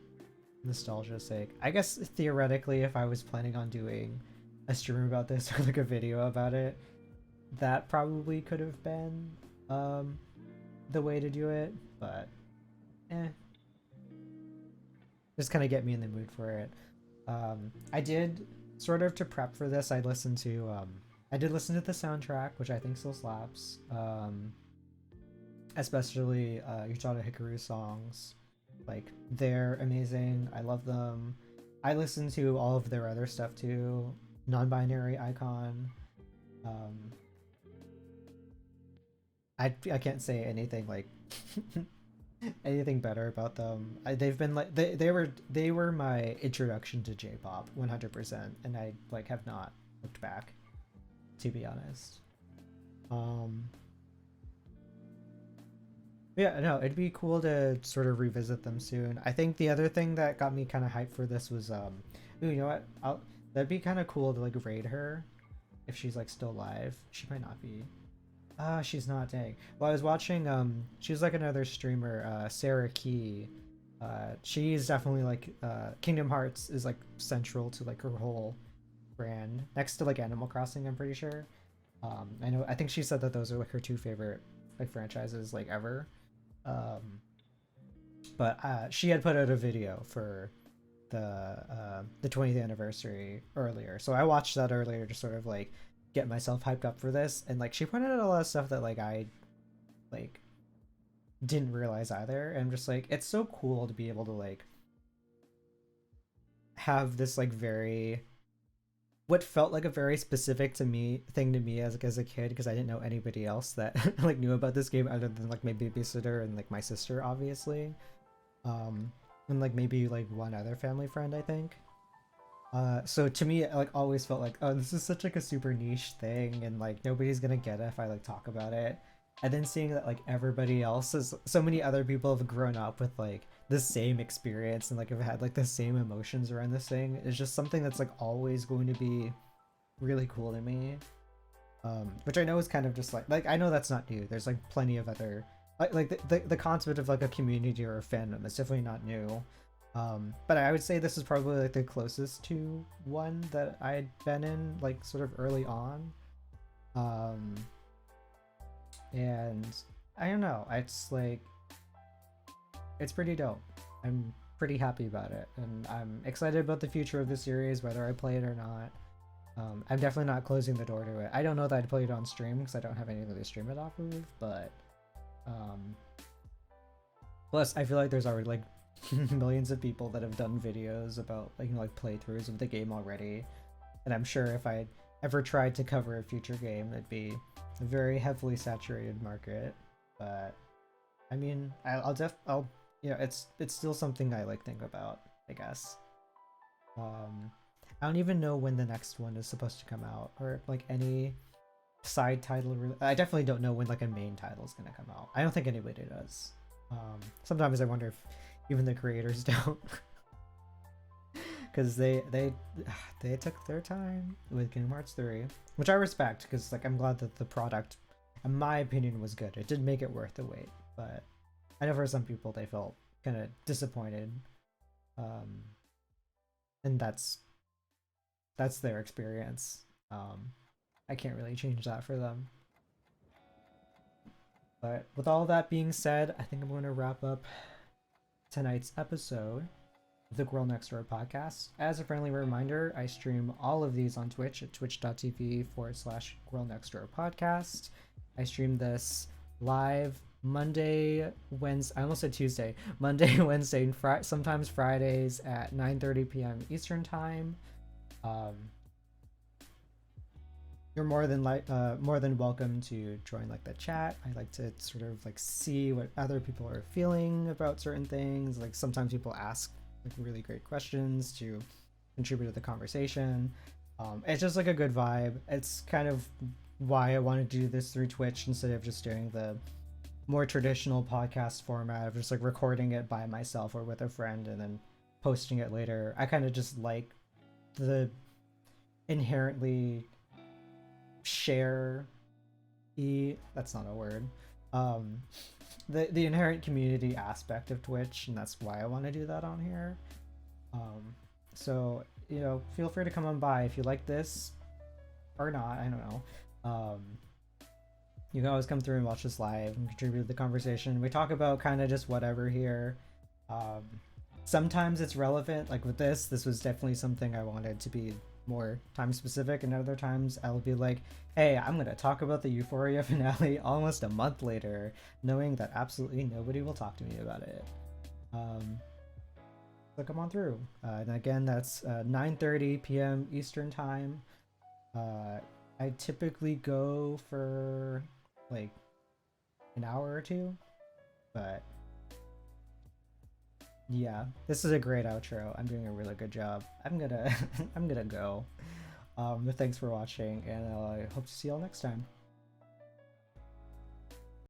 nostalgia's sake. I guess theoretically, if I was planning on doing a stream about this or like a video about it, that probably could have been the way to do it. But just kind of get me in the mood for it. I did sort of, to prep for this, I did listen to the soundtrack, which I think still slaps. Especially Yutada Hikaru songs. Like, they're amazing. I love them. I listen to all of their other stuff too. Non-binary Icon. I can't say anything like anything better about them. They've been like they were my introduction to J-pop 100%, and I like have not looked back, to be honest. Yeah, no, it'd be cool to sort of revisit them soon. I think the other thing that got me kind of hyped for this was ooh, you know what? That'd be kind of cool to like raid her if she's like still alive. She might not be. She's not, dang. Well, I was watching she's like another streamer, Sarah Key. She's definitely like Kingdom Hearts is like central to like her whole brand, next to like Animal Crossing, I'm pretty sure. I think she said that those are like her two favorite like franchises like ever. But she had put out a video for the 20th anniversary earlier, so I watched that earlier to sort of like get myself hyped up for this, and like she pointed out a lot of stuff that like I like didn't realize either, and I'm just like, it's so cool to be able to like have this like very what felt like a very specific to me thing to me as a kid, because I didn't know anybody else that like knew about this game other than like my babysitter and like my sister, obviously, and like maybe like one other family friend, I think. So to me, it like always felt like, oh, this is such like a super niche thing, and like nobody's gonna get it if I like talk about it. And then seeing that like everybody else is, so many other people have grown up with like the same experience and like have had like the same emotions around this thing, is just something that's like always going to be really cool to me. Which I know is kind of just like I know that's not new. There's like plenty of other like the concept of like a community or a fandom is definitely not new. But I would say this is probably like the closest to one that I had been in like sort of early on. And I don't know, it's like, it's pretty dope. I'm pretty happy about it, and I'm excited about the future of the series, whether I play it or not. I'm definitely not closing the door to it. I don't know that I'd play it on stream because I don't have anything to stream it off of, but plus I feel like there's already like millions of people that have done videos about like, you know, like playthroughs of the game already, and I'm sure if I ever tried to cover a future game, it'd be a very heavily saturated market. But I mean, I'll you know, it's still something I like think about, I guess. I don't even know when the next one is supposed to come out, or like any side title. I definitely don't know when like a main title is gonna come out. I don't think anybody does. Sometimes I wonder if even the creators don't, because they took their time with Kingdom Hearts 3, which I respect, because like I'm glad that the product, in my opinion, was good. It did make it worth the wait, but I know for some people they felt kind of disappointed, and that's their experience. I can't really change that for them. But with all that being said, I think I'm going to wrap up tonight's episode of the Girl Next Door podcast. As a friendly reminder, I stream all of these on Twitch at twitch.tv/Girl Next Door podcast. I stream this live Monday, Wednesday, I almost said Tuesday, Monday, Wednesday, and sometimes Fridays at 9:30 p.m. Eastern time. You're more than welcome to join like the chat. I like to sort of like see what other people are feeling about certain things. Like sometimes people ask like really great questions to contribute to the conversation. It's just like a good vibe. It's kind of why I wanted to do this through Twitch instead of just doing the more traditional podcast format of just like recording it by myself or with a friend and then posting it later. I kind of just like the inherently that's not a word, the inherent community aspect of Twitch, and that's why I want to do that on here. So you know, feel free to come on by if you like this or not, I don't know. You can always come through and watch this live and contribute to the conversation. We talk about kind of just whatever here. Sometimes it's relevant, like with this was definitely something I wanted to be more time specific, and other times I'll be like, hey, I'm gonna talk about the Euphoria finale almost a month later, knowing that absolutely nobody will talk to me about it. So come on through, and again, that's 9:30 p.m. Eastern time. I typically go for like an hour or two, but yeah, this is a great outro. I'm doing a really good job. I'm gonna I'm gonna go. But thanks for watching, and I hope to see y'all next time.